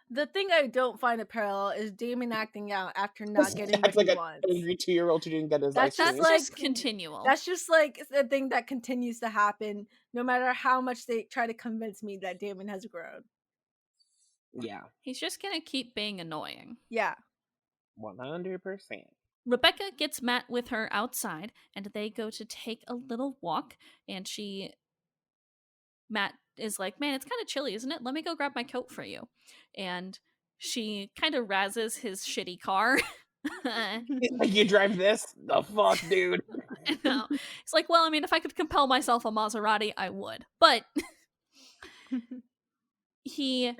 The thing I don't find a parallel is Damon acting out after not getting what he wants. An angry 2-year-old who didn't get his ice cream. That's just continual. That's just like a thing that continues to happen no matter how much they try to convince me that Damon has grown. Yeah. He's just gonna keep being annoying. Yeah. 100%. Rebecca gets Matt with her outside, and they go to take a little walk, and Matt is like, man, it's kind of chilly, isn't it? Let me go grab my coat for you. And she kind of razzes his shitty car. Like, you drive this? The fuck, dude? I know. It's like, well, I mean, if I could compel myself a Maserati, I would. But he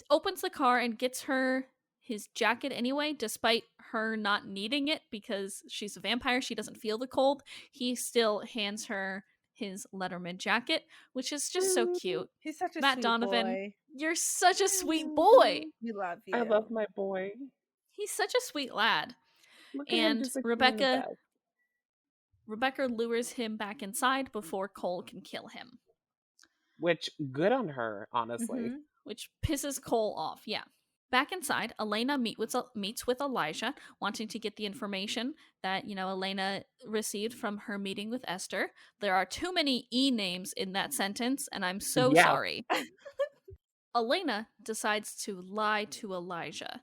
opens the car and gets her his jacket anyway, despite her not needing it because she's a vampire. She doesn't feel the cold. He still hands her his Letterman jacket, which is just so cute. He's such a Matt sweet Donovan, boy. You're such a sweet boy. We love you. I love my boy. He's such a sweet lad. Look at him just, like, Rebecca lures him back inside before Cole can kill him. Which, good on her, honestly. Mm-hmm. Which pisses Cole off, yeah. Back inside, Elena meets with Elijah, wanting to get the information that, Elena received from her meeting with Esther. There are too many E names in that sentence, and I'm so sorry. Elena decides to lie to Elijah,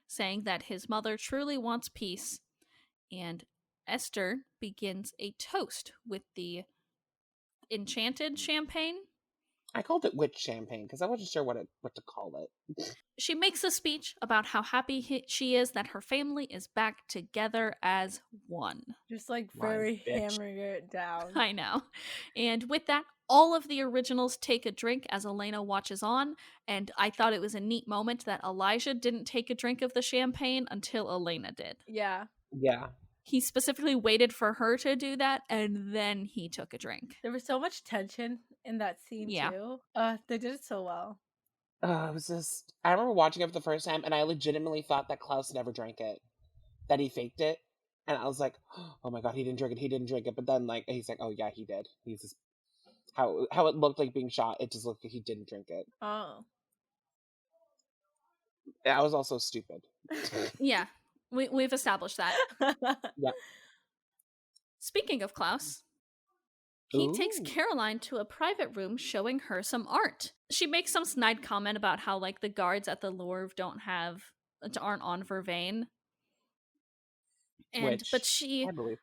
saying that his mother truly wants peace, and Esther begins a toast with the enchanted champagne. I called it witch champagne because I wasn't sure what to call it. She makes a speech about how happy she is that her family is back together as one. Just like very hammering it down. I know. And with that, all of the originals take a drink as Elena watches on, and I thought it was a neat moment that Elijah didn't take a drink of the champagne until Elena did. Yeah. Yeah. He specifically waited for her to do that, and then he took a drink. There was so much tension in that scene, too. They did it so well. It was just... I remember watching it for the first time, and I legitimately thought that Klaus never drank it. That he faked it. And I was like, oh my god, he didn't drink it. But then, like, he's like, oh yeah, he did. He's just... How it looked like being shot, it just looked like he didn't drink it. Oh. I was also stupid. Yeah. We've established that. Yeah. Speaking of Klaus, he takes Caroline to a private room showing her some art. She makes some snide comment about how, like, the guards at the Louvre aren't on Vervain. But I believe.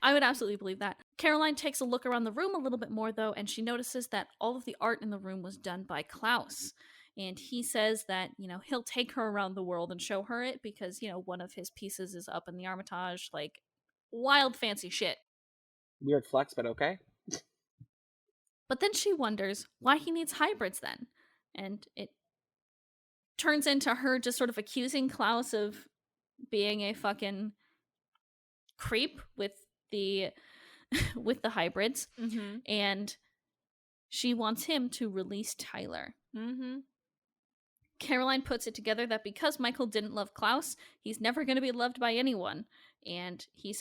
I would absolutely believe that. Caroline takes a look around the room a little bit more, though, and she notices that all of the art in the room was done by Klaus. And he says that, he'll take her around the world and show her it because, one of his pieces is up in the Hermitage. Like, wild fancy shit. Weird flex, but okay. But then she wonders why he needs hybrids then. And it turns into her just sort of accusing Klaus of being a fucking creep with the hybrids. Mm-hmm. And she wants him to release Tyler. Mm-hmm. Caroline puts it together that because Michael didn't love Klaus, he's never going to be loved by anyone. And she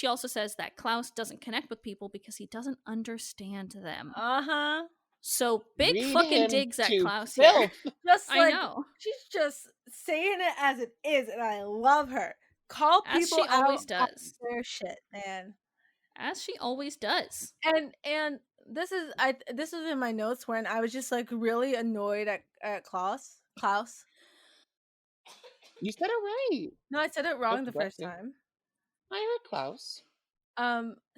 also says that Klaus doesn't connect with people because he doesn't understand them. Uh-huh. So big fucking digs at Klaus filth. here. I know. She's just saying it as it is, and I love her. Call people as she always does. Their shit, man. As she always does. And this is in my notes when I was just like really annoyed at Klaus. You said it right. No, I said it wrong the first time. I heard Klaus.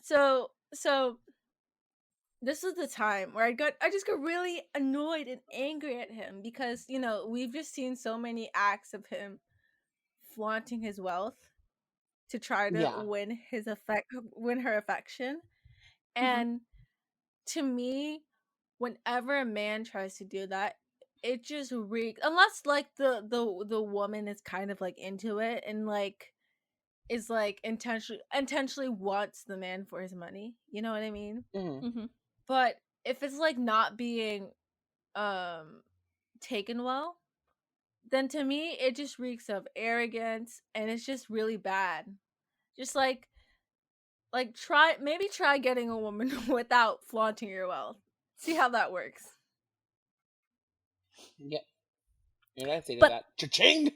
So this is the time where I just got really annoyed and angry at him because, you know, we've just seen so many acts of him flaunting his wealth to try to Yeah. win her affection. Mm-hmm. And to me, whenever a man tries to do that, it just reeks, unless like the woman is kind of like into it and like is like intentionally wants the man for his money. You know what I mean? Hmm. Mm-hmm. But if it's like not being um taken well, then to me it just reeks of arrogance and it's just really bad. Just like try getting a woman without flaunting your wealth. See how that works. Yep. You know what I say to But that? Cha-ching!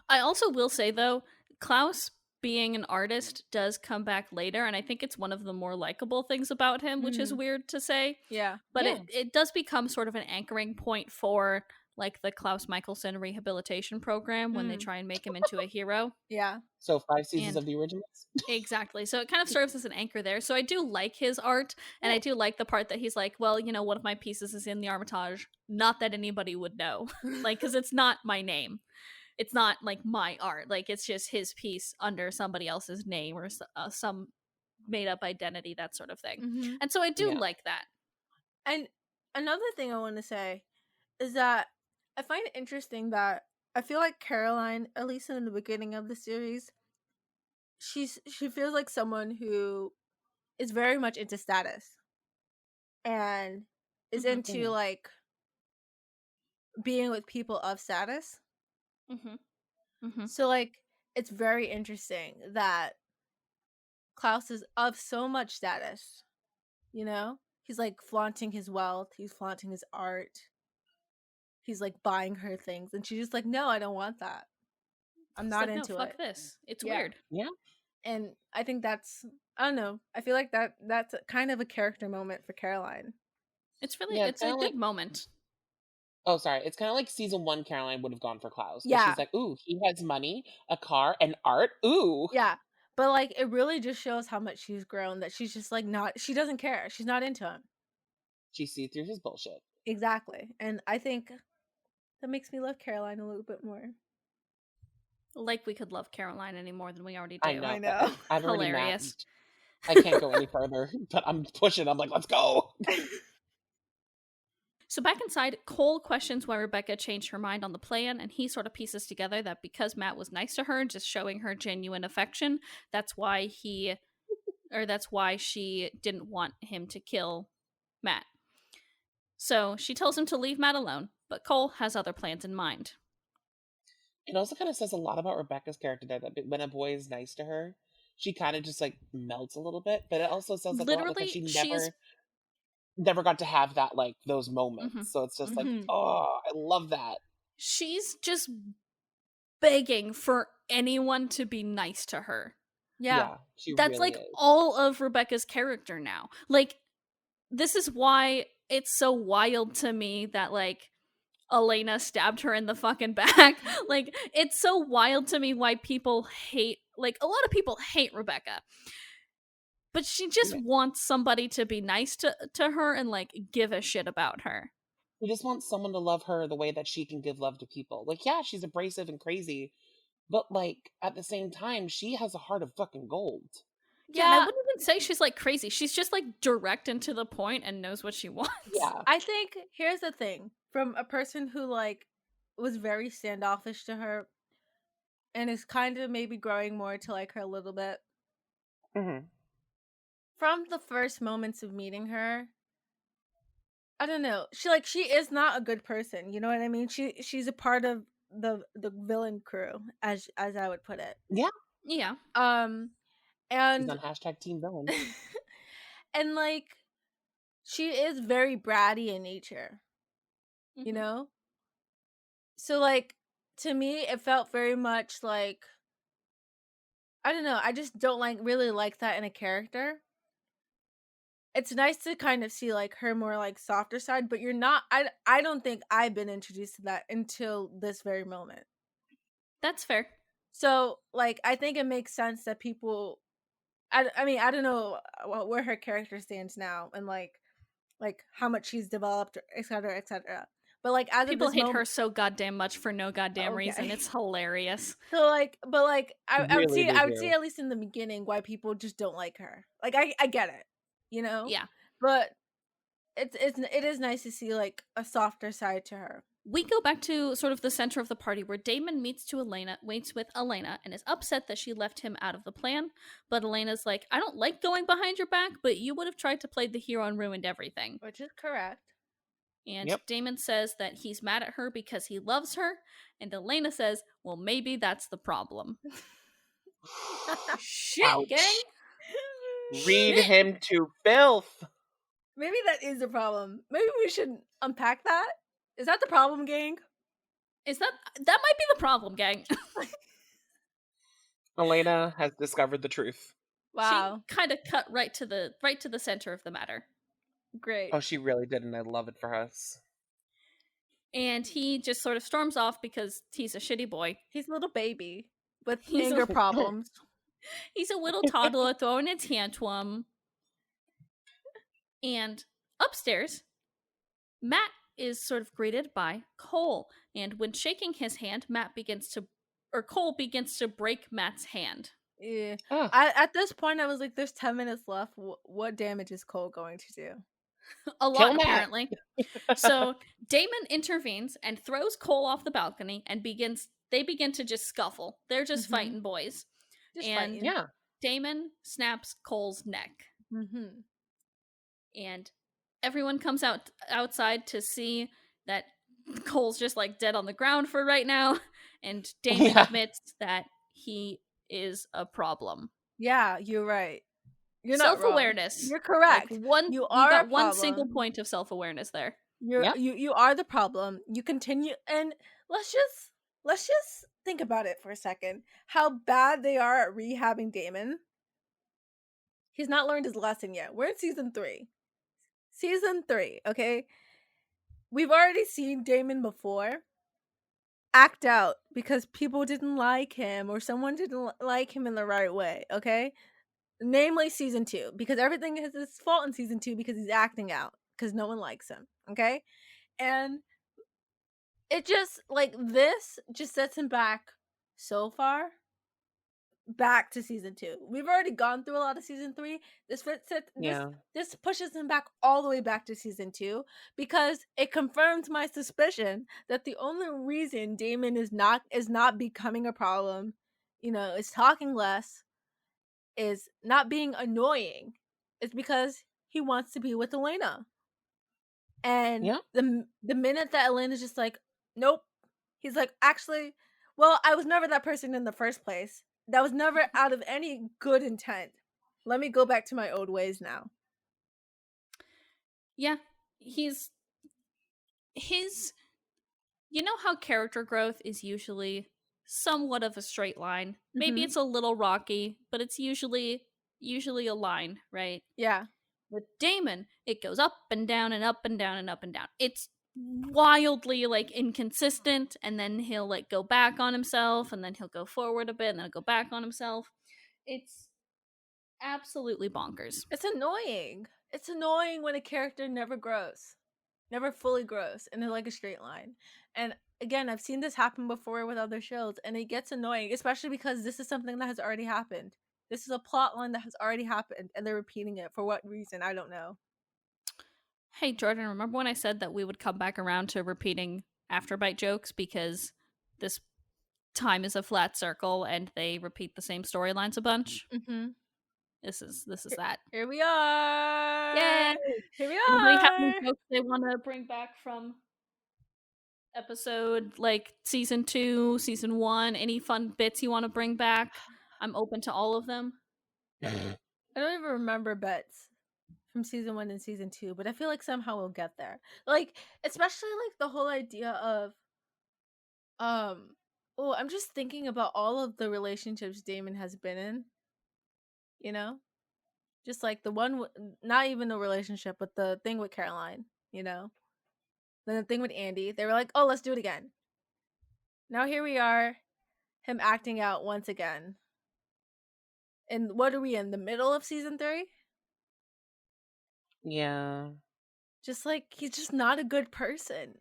I also will say though, Klaus being an artist does come back later, and I think it's one of the more likable things about him, which is Mhm. weird to say. Yeah. But Yeah. it does become sort of an anchoring point for like the Klaus Michelson rehabilitation program when they Mm. try and make him into a hero. Yeah. So 5 seasons And of the originals? exactly. So it kind of serves as an anchor there. So I do like his art, and I do like the part that he's like, well, you know, one of my pieces is in the Armitage. Not that anybody would know. Like, because it's not my name. It's not like my art. Like, it's just his piece under somebody else's name or some made up identity, that sort of thing. Mhm. And so I do Yeah. like that. And another thing I want to say is that I find it interesting that I feel like Caroline, at least in the beginning of the series, she feels like someone who is very much into status and is Mm-hmm. into Hmm. like being with people of status. Mm-hmm. Mm-hmm. So like it's very interesting that Klaus is of so much status, you know? He's like flaunting his wealth, he's flaunting his art, he's like buying her things, and she's just like, no, I don't want that. I'm It's not like, no, into fuck it. this. It's Yeah. weird. Yeah. And I think that's, I don't know. I feel like that's kind of a character moment for Caroline. It's Yeah, it's a kind of good like, moment. oh, sorry. It's kind of like season one Caroline would have gone for Klaus because Yeah. she's like, ooh, he has money, a car, and art. Ooh. Yeah. But like it really just shows how much she's grown that she's just like not she doesn't care. She's not into him. She sees through his bullshit. Exactly. And I think that makes me love Caroline a little bit more. Like we could love Caroline any more than we already I do. I know, but know. I've already Hilarious. maxed. I can't go any further, but I'm pushing. I'm like, let's go. So back inside, Cole questions why Rebecca changed her mind on the plan, and he sort of pieces together that because Matt was nice to her, just showing her genuine affection, that's why that's why she didn't want him to kill Matt. So she tells him to leave Matt alone, but Cole has other plans in mind. It also kind of says a lot about Rebecca's character there that when a boy is nice to her, she kind of just like melts a little bit. But it also says like a lot because Literally, she she is. never got to have that like those moments. Mhm. So it's just like, Mhm. oh, I love that. She's just begging for anyone to be nice to her. Yeah. Yeah, she That's really like is. all of Rebecca's character now. Like, this is why it's so wild to me that like Elena stabbed her in the fucking back. Like, it's so wild to me why people hate, like, a lot of people hate Rebecca. But she just Yeah. wants somebody to be nice to her and like give a shit about her. She just wants someone to love her the way that she can give love to people. Like, yeah, she's abrasive and crazy, but like at the same time, she has a heart of fucking gold. Yeah, and I Yeah, wouldn't even say she's like crazy. She's just like direct and to the point and knows what she wants. Yeah. I think here's the thing. From a person who like was very standoffish to her and is kind of maybe growing more to like her a little bit. Hmm. From the first moments of meeting her, I don't know. She is not a good person. You know what I mean? She's a part of the villain crew, as I would put it. Yeah. Yeah. Um, She's and on hashtag Team Villain. and like she is very bratty in nature. You Mm-hmm. know, so like to me, it felt very much like I don't know. I just don't like really like that in a character. It's nice to kind of see like her more like softer side, but you're not. I don't think I've been introduced to that until this very moment. That's fair. So, like, I think it makes sense that people I mean, I don't know where her character stands now, and like how much she's developed, etc., etc. But like as of People this hate moment, her so goddamn much for no goddamn reason. okay. It's hilarious. So like, but like, Really, they I would see do. at least in the beginning why people just don't like her. Like, I get it, you know, Yeah. but it is nice to see like a softer side to her. We go back to sort of the center of the party where Damon waits with Elena, and is upset that she left him out of the plan. But Elena's like, I don't like going behind your back, but you would have tried to play the hero and ruined everything. Which is correct. And Yep. Damon says that he's mad at her because he loves her. And Elena says, well, maybe that's the problem. Shit, gang. Ouch. Read Shit. him to filth. Maybe that is the problem. Maybe we should unpack that. Is that the problem, gang? That might be the problem, gang. Elena has discovered the truth. Wow, She kind of cut right to the center of the matter. great. Oh, she really did, and I love it for us. And he just sort of storms off because he's a shitty boy. He's a little baby with He's anger a problems. he's a little toddler throwing a tantrum. And upstairs, Matt is sort of greeted by Cole, and when shaking his hand, Cole begins to break Matt's hand. Yeah. Oh, At this point, I was like, "There's 10 minutes left. What damage is Cole going to do?" A kill lot, Matt. apparently. So Damon intervenes and throws Cole off the balcony, and they begin to just scuffle. They're just Mm-hmm. fighting boys. Just And fighting. Yeah. Damon snaps Cole's neck. Mm-hmm. And everyone comes outside to see that Cole's just like dead on the ground for right now. And Damon Yeah. admits that he is a problem. Yeah, you're right. You're not wrong. Self-awareness. You're correct. You You are got a one single problem. point of self-awareness there. You're Yep. you are the problem. You continue, and let's just think about it for a second. How bad they are at rehabbing Damon. He's not learned his lesson yet. We're in season 3. Season 3, okay? We've already seen Damon before act out because people didn't like him or someone didn't like him in the right way, okay? Namely season 2, because everything is his fault in season 2 because he's acting out because no one likes him, okay? And it just like this just sets him back so far back to season 2. We've already gone through a lot of season 3. Yeah. This pushes him back all the way back to season 2 because it confirms my suspicion that the only reason Damon is not becoming a problem, is talking less, is not being annoying, is because he wants to be with Elena. And Yeah. the minute that Elena's just like, nope, he's like, actually, well, I was never that person in the first place. That was never out of any good intent. Let me go back to my old ways now. Yeah, his you know how character growth is usually somewhat of a straight line. Maybe Mm-hmm. it's a little rocky, but it's usually a line, right? Yeah. With Damon, it goes up and down and up and down and up and down. It's wildly like inconsistent, and then he'll like go back on himself, and then he'll go forward a bit, and then he'll go back on himself. It's absolutely bonkers. It's annoying. It's annoying when a character never grows, never fully grows, and in like a straight line. And again, I've seen this happen before with other shows, and it gets annoying, especially because this is something that has already happened. This is a plot line that has already happened, and they're repeating it for what reason? I don't know. Hey Jordan, remember when I said that we would come back around to repeating Afterbite jokes because this time is a flat circle and they repeat the same storylines a bunch? Mm-hmm. This is that. Here we are. Yay! Here we Anybody have any are. jokes they want to bring back from episode like season 2, season 1? Any fun bits you want to bring back? I'm open to all of them. I don't even remember bets from season 1 and season 2, but I feel like somehow we'll get there. Like, especially like the whole idea of I'm just thinking about all of the relationships Damon has been in, you know? Just like the one not even a relationship, but the thing with Caroline, you know? Then the thing with Andy. They were like, "Oh, let's do it again." Now here we are, him acting out once again. And what are we in the middle of season 3? Yeah. Just like he's just not a good person.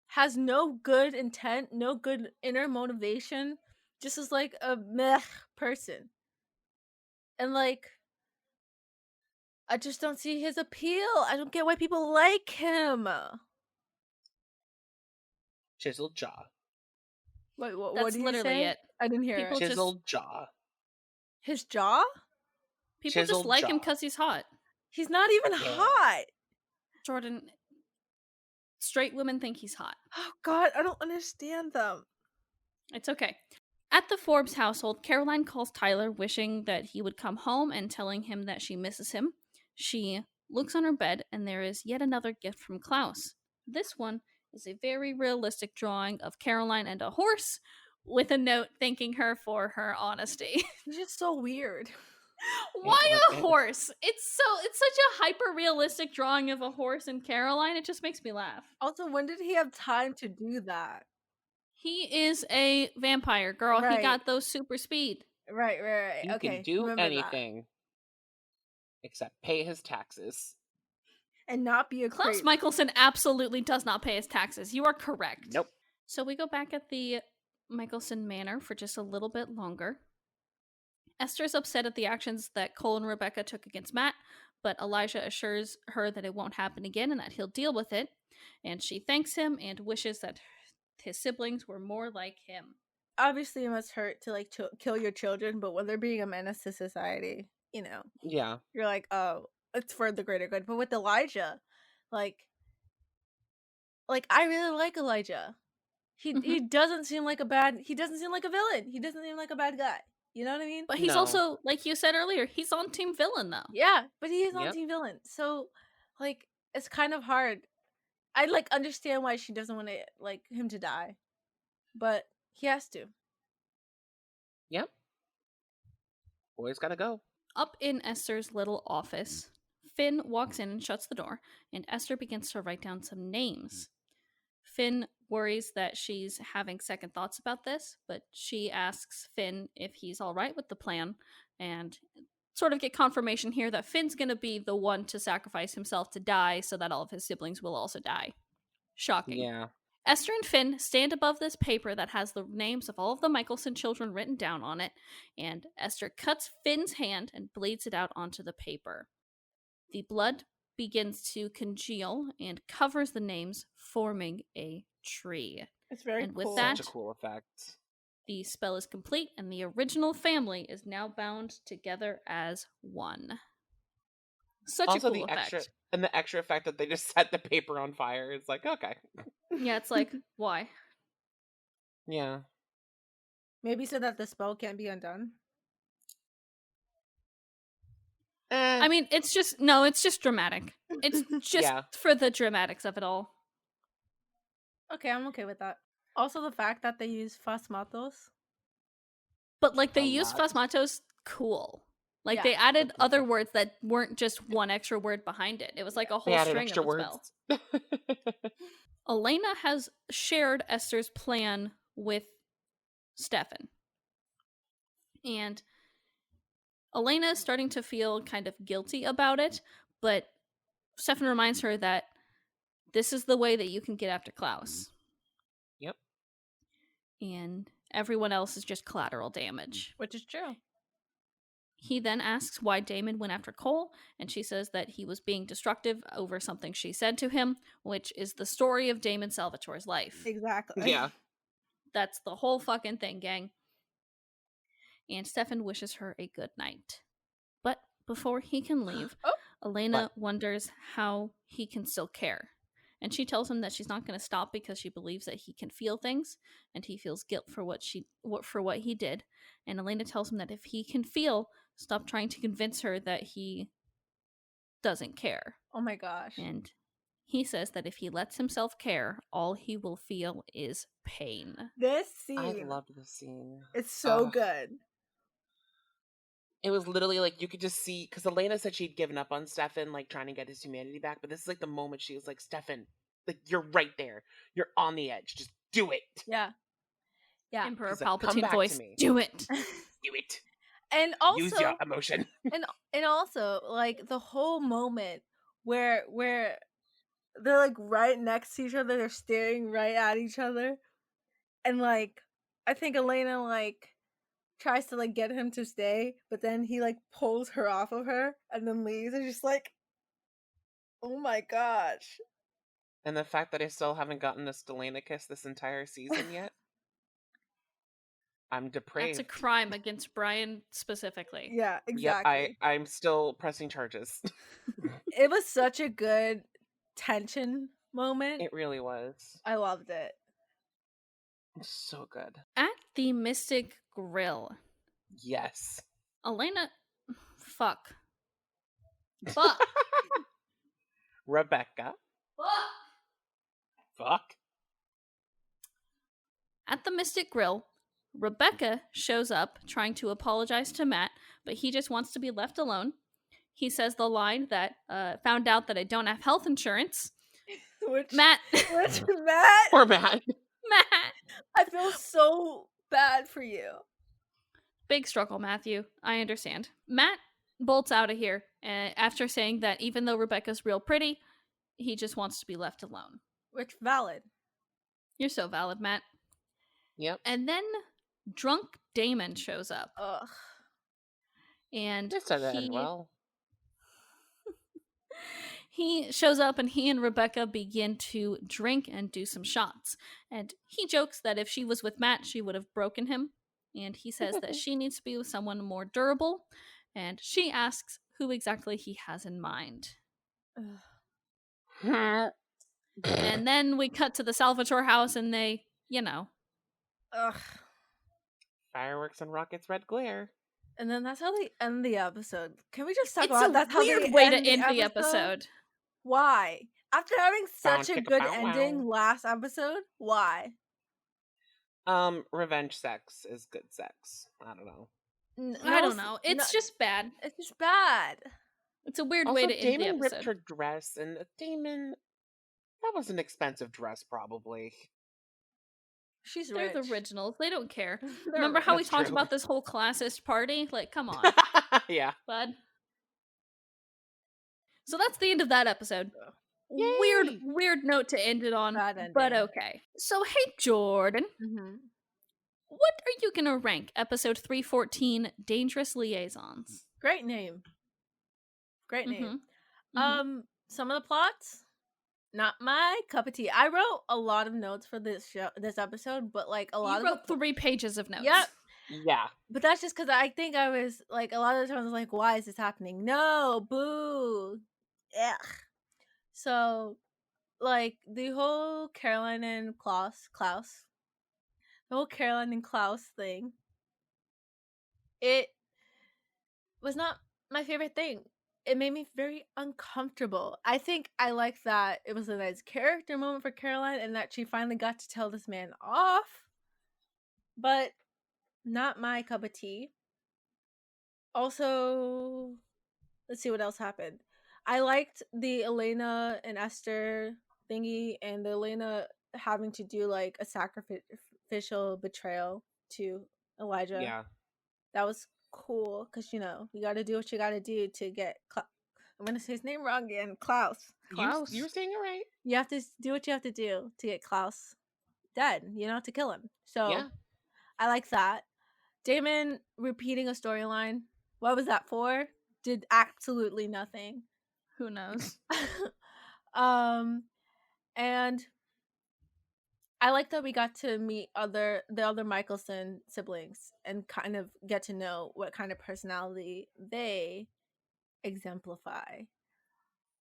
Has no good intent, no good inner motivation. Just is like a meh person. And like I just don't see his appeal. I don't get why people like him. Chiseled jaw. Wait, what That's did you literally say? it. I didn't hear People it. just Chiseled jaw. His jaw? people just Chiseled like him jaw. because he's hot. He's not even Yeah. hot. Jordan, straight women think he's hot. Oh God, I don't understand them. It's okay. At the Forbes household, Caroline calls Tyler, wishing that he would come home and telling him that she misses him. She looks on her bed, and there is yet another gift from Klaus. This one is a very realistic drawing of Caroline and a horse, with a note thanking her for her honesty. He's just so weird. Why a horse? It's such a hyper realistic drawing of a horse and Caroline. It just makes me laugh. Also, when did he have time to do that? He is a vampire, girl. He Right. got those super speed. Right. He Okay, can do remember that. anything except pay his taxes. And not be a Klaus creep. Michelson absolutely does not pay his taxes. You are correct. Nope. So we go back at the Michelson manor for just a little bit longer. Esther's upset at the actions that Cole and Rebecca took against Matt, but Elijah assures her that it won't happen again and that he'll deal with it. And she thanks him and wishes that his siblings were more like him. Obviously, it must hurt to like kill your children, but when they're being a menace to society, you know, Yeah. you're like, oh, it's for the greater good. But with Elijah, like I really like Elijah. He doesn't seem like a villain. He doesn't seem like a bad guy. You know what I mean? But he's No. also, like you said earlier, he's on Team Villain, though. Yeah, but he is on Yep. Team Villain. So, like, it's kind of hard. I like understand why she doesn't want to like him to die, but he has to. Yep. Boy's gotta go. Up in Esther's little office, Finn walks in and shuts the door, and Esther begins to write down some names. Finn worries that she's having second thoughts about this, but she asks Finn if he's all right with the plan, and sort of get confirmation here that Finn's going to be the one to sacrifice himself to die so that all of his siblings will also die. Shocking. Yeah. Esther and Finn stand above this paper that has the names of all of the Michelson children written down on it, and Esther cuts Finn's hand and bleeds it out onto the paper. The blood begins to congeal and covers the names, forming a tree. It's very And with cool. that- Such a cool effect. The spell is complete, and the original family is now bound together as one. Such Also, a cool the effect. extra effect that they just set the paper on fire is like, okay. Yeah, it's like, why? Yeah. Maybe so that the spell can't be undone. I mean, it's just dramatic. It's just Yeah. for the dramatics of it all. Okay, I'm okay with that. Also, the fact that they use Fasmatos. But like they A used lot. Fasmatos cool. Like Yeah. they added Okay. other words that weren't just one extra word behind it. It was like a They whole added string extra of a spell. words. Elena has shared Esther's plan with Stefan. And Elena is starting to feel kind of guilty about it, but Stefan reminds her that this is the way that you can get after Klaus. Yep. And everyone else is just collateral damage. Which is true. He then asks why Damon went after Cole, and she says that he was being destructive over something she said to him, which is the story of Damon Salvatore's life. Exactly. Yeah. That's the whole fucking thing, gang. And Stefan wishes her a good night. But before he can leave, Oh. Elena wonders how he can still care. And she tells him that she's not going to stop because she believes that he can feel things, and he feels guilt for what he did. And Elena tells him that if he can feel, stop trying to convince her that he doesn't care. Oh my gosh. And he says that if he lets himself care, all he will feel is pain. This I scene. loved this scene. It's so Ugh. good. It was literally like you could just see, because Elena said she'd given up on Stefan, like trying to get his humanity back. But this is like the moment she was like, Stefan, like you're right there. You're on the edge. Just do it. Yeah. Yeah. Emperor He's like, "Come Palpatine back to voice, me." do it. Do it. And Use your also, emotion. and also, like the whole moment where they're like right next to each other, they're staring right at each other, and like I think Elena like tries to like get him to stay, but then he like pulls her off of her and then leaves, and just like, oh my gosh. And the fact that I still haven't gotten a Stelena kiss this entire season yet. I'm That's a depraved. crime against Brian specifically. Yeah, Yep, exactly. I'm still pressing charges. It was such a good tension moment. It really was. I loved it. So good. At the Mystic Grill, Yes. Elena. Fuck. Fuck. Rebecca. Fuck. Fuck. At the Mystic Grill, Rebecca shows up trying to apologize to Matt, but he just wants to be left alone. He says the line that found out that I don't have health insurance. Which Matt. Matt, Poor Matt. Matt. I feel so bad for you. Big struggle, Matthew. I understand. Matt bolts out of here after saying that even though Rebecca's real pretty, he just wants to be left alone. Which valid. You're so valid, Matt. Yep. And then drunk Damon shows up. Ugh. And This doesn't end well. he shows up and he and Rebecca begin to drink and do some shots. And he jokes that if she was with Matt, she would have broken him. And he says that she needs to be with someone more durable. And she asks who exactly he has in mind. Ugh. And then we cut to the Salvatore house and they, Ugh. Fireworks and rockets, red glare. And then that's how they end the episode. Can we just talk It's about a that's how weird they way to end the episode. Why? After having such a chicka, good bow, wow. ending last episode, why? Revenge sex is good sex. I don't know. I don't know. It's just bad. It's just bad. It's a weird Also, way to end the Damon episode. ripped her dress, and Damon, that was an expensive dress, probably. She's They're rich. the originals. They don't care. They're Remember how we That's talked true. about this whole classist party? Like, come on, Yeah. bud. So that's the end of that episode. Yay! Weird note to end it on, Bad ending. but okay. So, hey, Jordan, Mm-hmm. what are you gonna rank episode 314, Dangerous Liaisons? Great name. Great name. Mhm. Some of the plots, not my cup of tea. I wrote a lot of notes for this episode, but like a lot You of wrote 3 pages of notes. Yep. Yeah. But that's just because I think I was like a lot of the times I was like, why is this happening? No, boo. Ugh. So like the whole Caroline and Klaus, the whole Caroline and Klaus thing, it was not my favorite thing. It made me very uncomfortable. I think I like that it was a nice character moment for Caroline and that she finally got to tell this man off, but not my cup of tea. Also, let's see what else happened. I liked the Elena and Esther thingy and the Elena having to do like a sacrificial betrayal to Elijah. Yeah. That was cool because you got to do what you got to do to get. I'm gonna say his name wrong again. Klaus. You were saying it right. You have to do what you have to do to get Klaus dead. To kill him. So Yeah. I like that. Damon repeating a storyline. What was that for? Did absolutely nothing. Who knows? And I like that we got to meet the other Michelson siblings and kind of get to know what kind of personality they exemplify.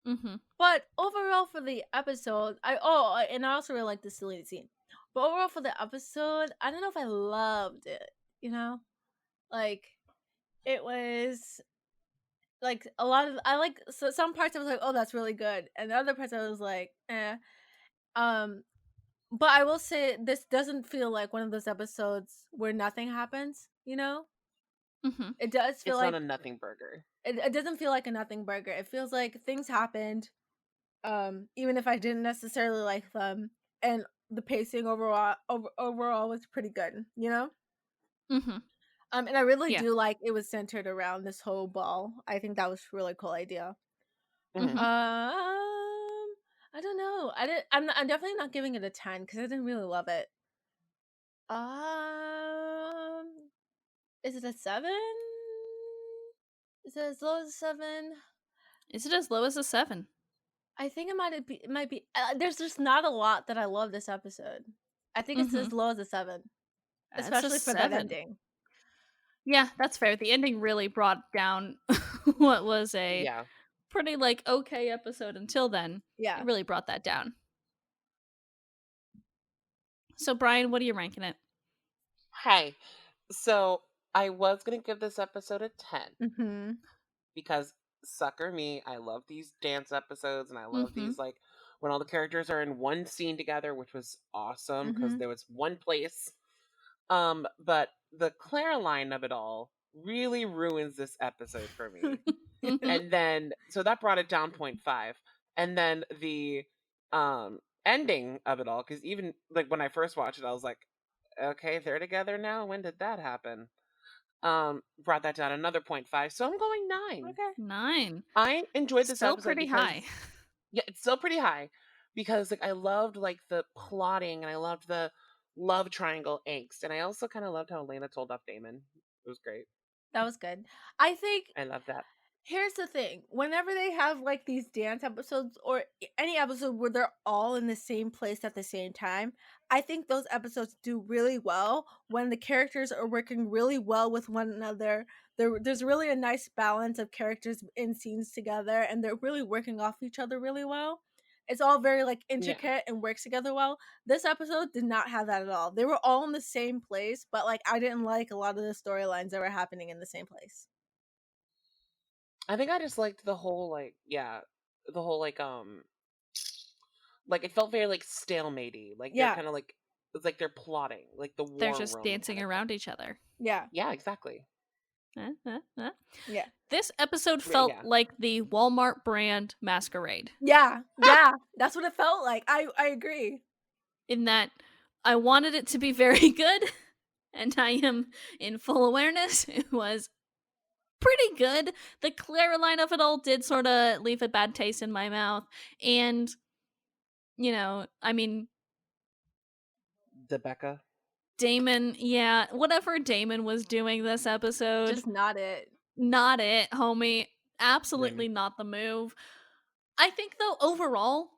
Mm-hmm. But overall for the episode, I also really like the deleted scene. But overall for the episode, I don't know if I loved it. Like it was like a lot of some parts I was like, oh, that's really good, and the other parts I was like, eh. But I will say this doesn't feel like one of those episodes where nothing happens. Mm-hmm. It does feel it's like not a nothing burger. It doesn't feel like a nothing burger. It feels like things happened, even if I didn't necessarily like them, and the pacing overall was pretty good. Mm-hmm. And I really Yeah. do like it was centered around this whole ball. I think that was a really cool idea. Mhm. I don't know. I'm definitely not giving it a 10 because I didn't really love it. Um, is it a 7? Is it as low as a 7? Is it as low as a 7? I think it might be. There's just not a lot that I love this episode. I think it's Mm-hmm. as low as a 7, That's a especially for that 7. ending. Yeah, that's fair. The ending really brought down what was a Yeah. pretty like okay episode until then. It Yeah. really brought that down. So Brian, what are you ranking it? Hey, so I was gonna give this episode a 10 Mm-hmm. because sucker me, I love these dance episodes and I love Mm-hmm. these like when all the characters are in one scene together, which was awesome because Mm-hmm. there was one place. But the Clara line of it all really ruins this episode for me. And then so that brought it down 0.5. And then the ending of it all, because even like when I first watched it, I was like, okay, they're together now. When did that happen? Brought that down another 0.5. So I'm going 9. Okay. 9. I enjoyed this Still episode pretty because high. yeah, it's still pretty high because like I loved like the plotting and I loved the love triangle angst and I also kind of loved how Elena told off Damon. It was great. That was good. I think I love that. here's the thing. Whenever they have like these dance episodes or any episode where they're all in the same place at the same time, I think those episodes do really well when the characters are working really well with one another. There's really a nice balance of characters in scenes together and they're really working off each other really well. It's all very like Yeah. intricate and works together well. This episode did not have that at all. They were all in the same place, but like I didn't like a lot of the storylines that were happening in the same place. I think I just liked the whole the whole like it felt very like stalematey. Like they're Yeah. kind of like it's like they're plotting, like the They're war just room dancing kind of thing. around each other. Yeah. Yeah, exactly. Yeah. This episode But felt yeah. like the Walmart brand masquerade Yeah. Yeah. That's what it felt like. I agree. in that I wanted it to be very good, and I am in full awareness it was pretty good. The Clara line of it all did sort of leave a bad taste in my mouth, and I mean, Becca. Damon, yeah, whatever Damon was doing this episode, Just not it. not it, homie. Absolutely Mm. not the move. I think though overall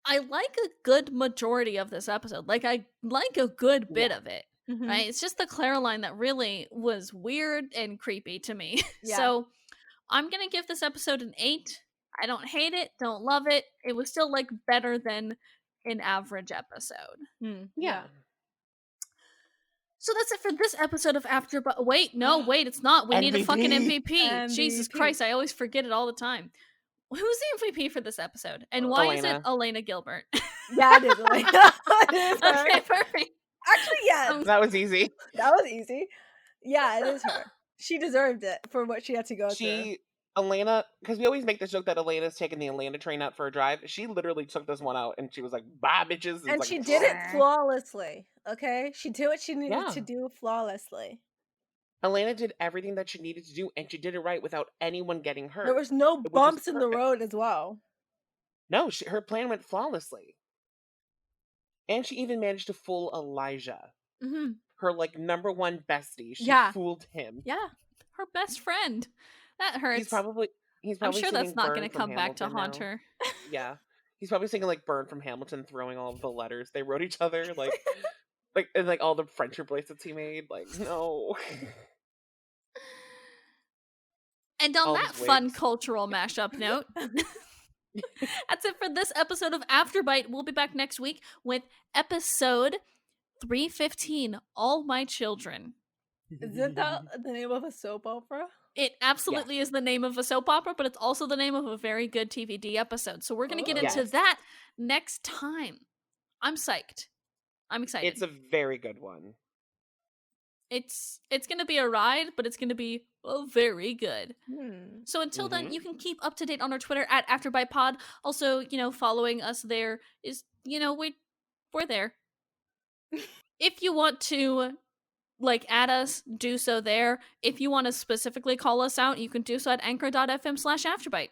I like a good majority of this episode. Like I like a good bit Yeah. of it. Mm-hmm. Right? It's just the Clara line that really was weird and creepy to me. Yeah. So I'm gonna give this episode an 8. I don't hate it, don't love it. It was still like better than an average episode. Yeah. So that's it for this episode of Afterbite. Wait, no, wait, it's not. We need a fucking MVP. Jesus MVP. Christ, I always forget it all the time. Who's the MVP for this episode? And why is it Elena. Elena Gilbert? Yeah, it is. It is her. Okay, perfect. Actually, yeah. That was easy. That was easy. Yeah, it is her. She deserved it for what she had to go through. Elena, because we always make this joke that Elena's taking the Atlanta train out for a drive. She literally took this one out and she was like, bye, bitches. And like, she did it flawlessly. Okay? She did what she needed Yeah. to do flawlessly. Elena did everything that she needed to do and she did it right without anyone getting hurt. There was no which is bumps in the perfect. road as well. No, her plan went flawlessly. And she even managed to fool Elijah. Mm-hmm. Her like number one bestie. She Yeah. fooled him. Yeah. Her best friend. That hurts. He's probably I'm sure that's singing not Burn going to from come back to Hamilton haunt now. her. Yeah. He's probably singing like Burn from Hamilton, throwing all of the letters they wrote each other, like and like all the friendship bracelets he made. Like, no. And on All that his fun wigs. cultural mashup note, that's it for this episode of Afterbite. We'll be back next week with episode 315, All My Children. Isn't that the name of a soap opera? It absolutely is the name of a soap opera, but it's also the name of a very good TVD episode. So we're going to get into Yes. that next time. I'm psyched. I'm excited. It's a very good one. It's going to be a ride, but it's going to be very good. Hmm. So until then, you can keep up to date on our Twitter at AfterBitePod. Also, following us there is, we're there. If you want to like add us, do so there. If you want to specifically call us out, you can do so at anchor.fm/afterbite.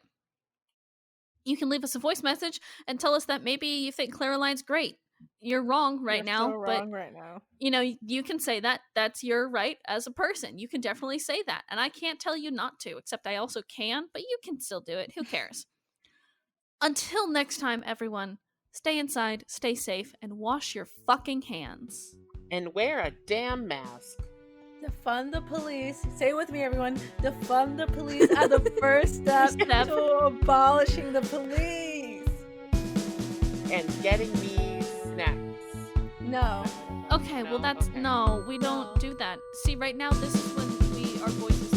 You can leave us a voice message and tell us that maybe you think Claraline's great. You're wrong right now, so but wrong right now. you know, you can say that. That's your right as a person. You can definitely say that. And I can't tell you not to, except I also can, but you can still do it. Who cares? Until next time, everyone, stay inside, stay safe, and wash your fucking hands. And wear a damn mask. Defund the police. Say it with me, everyone. Defund the police are the first step to abolishing the police. And getting me snacks. No. Okay, well that's okay. no, we don't do that. See, right now this is when our voices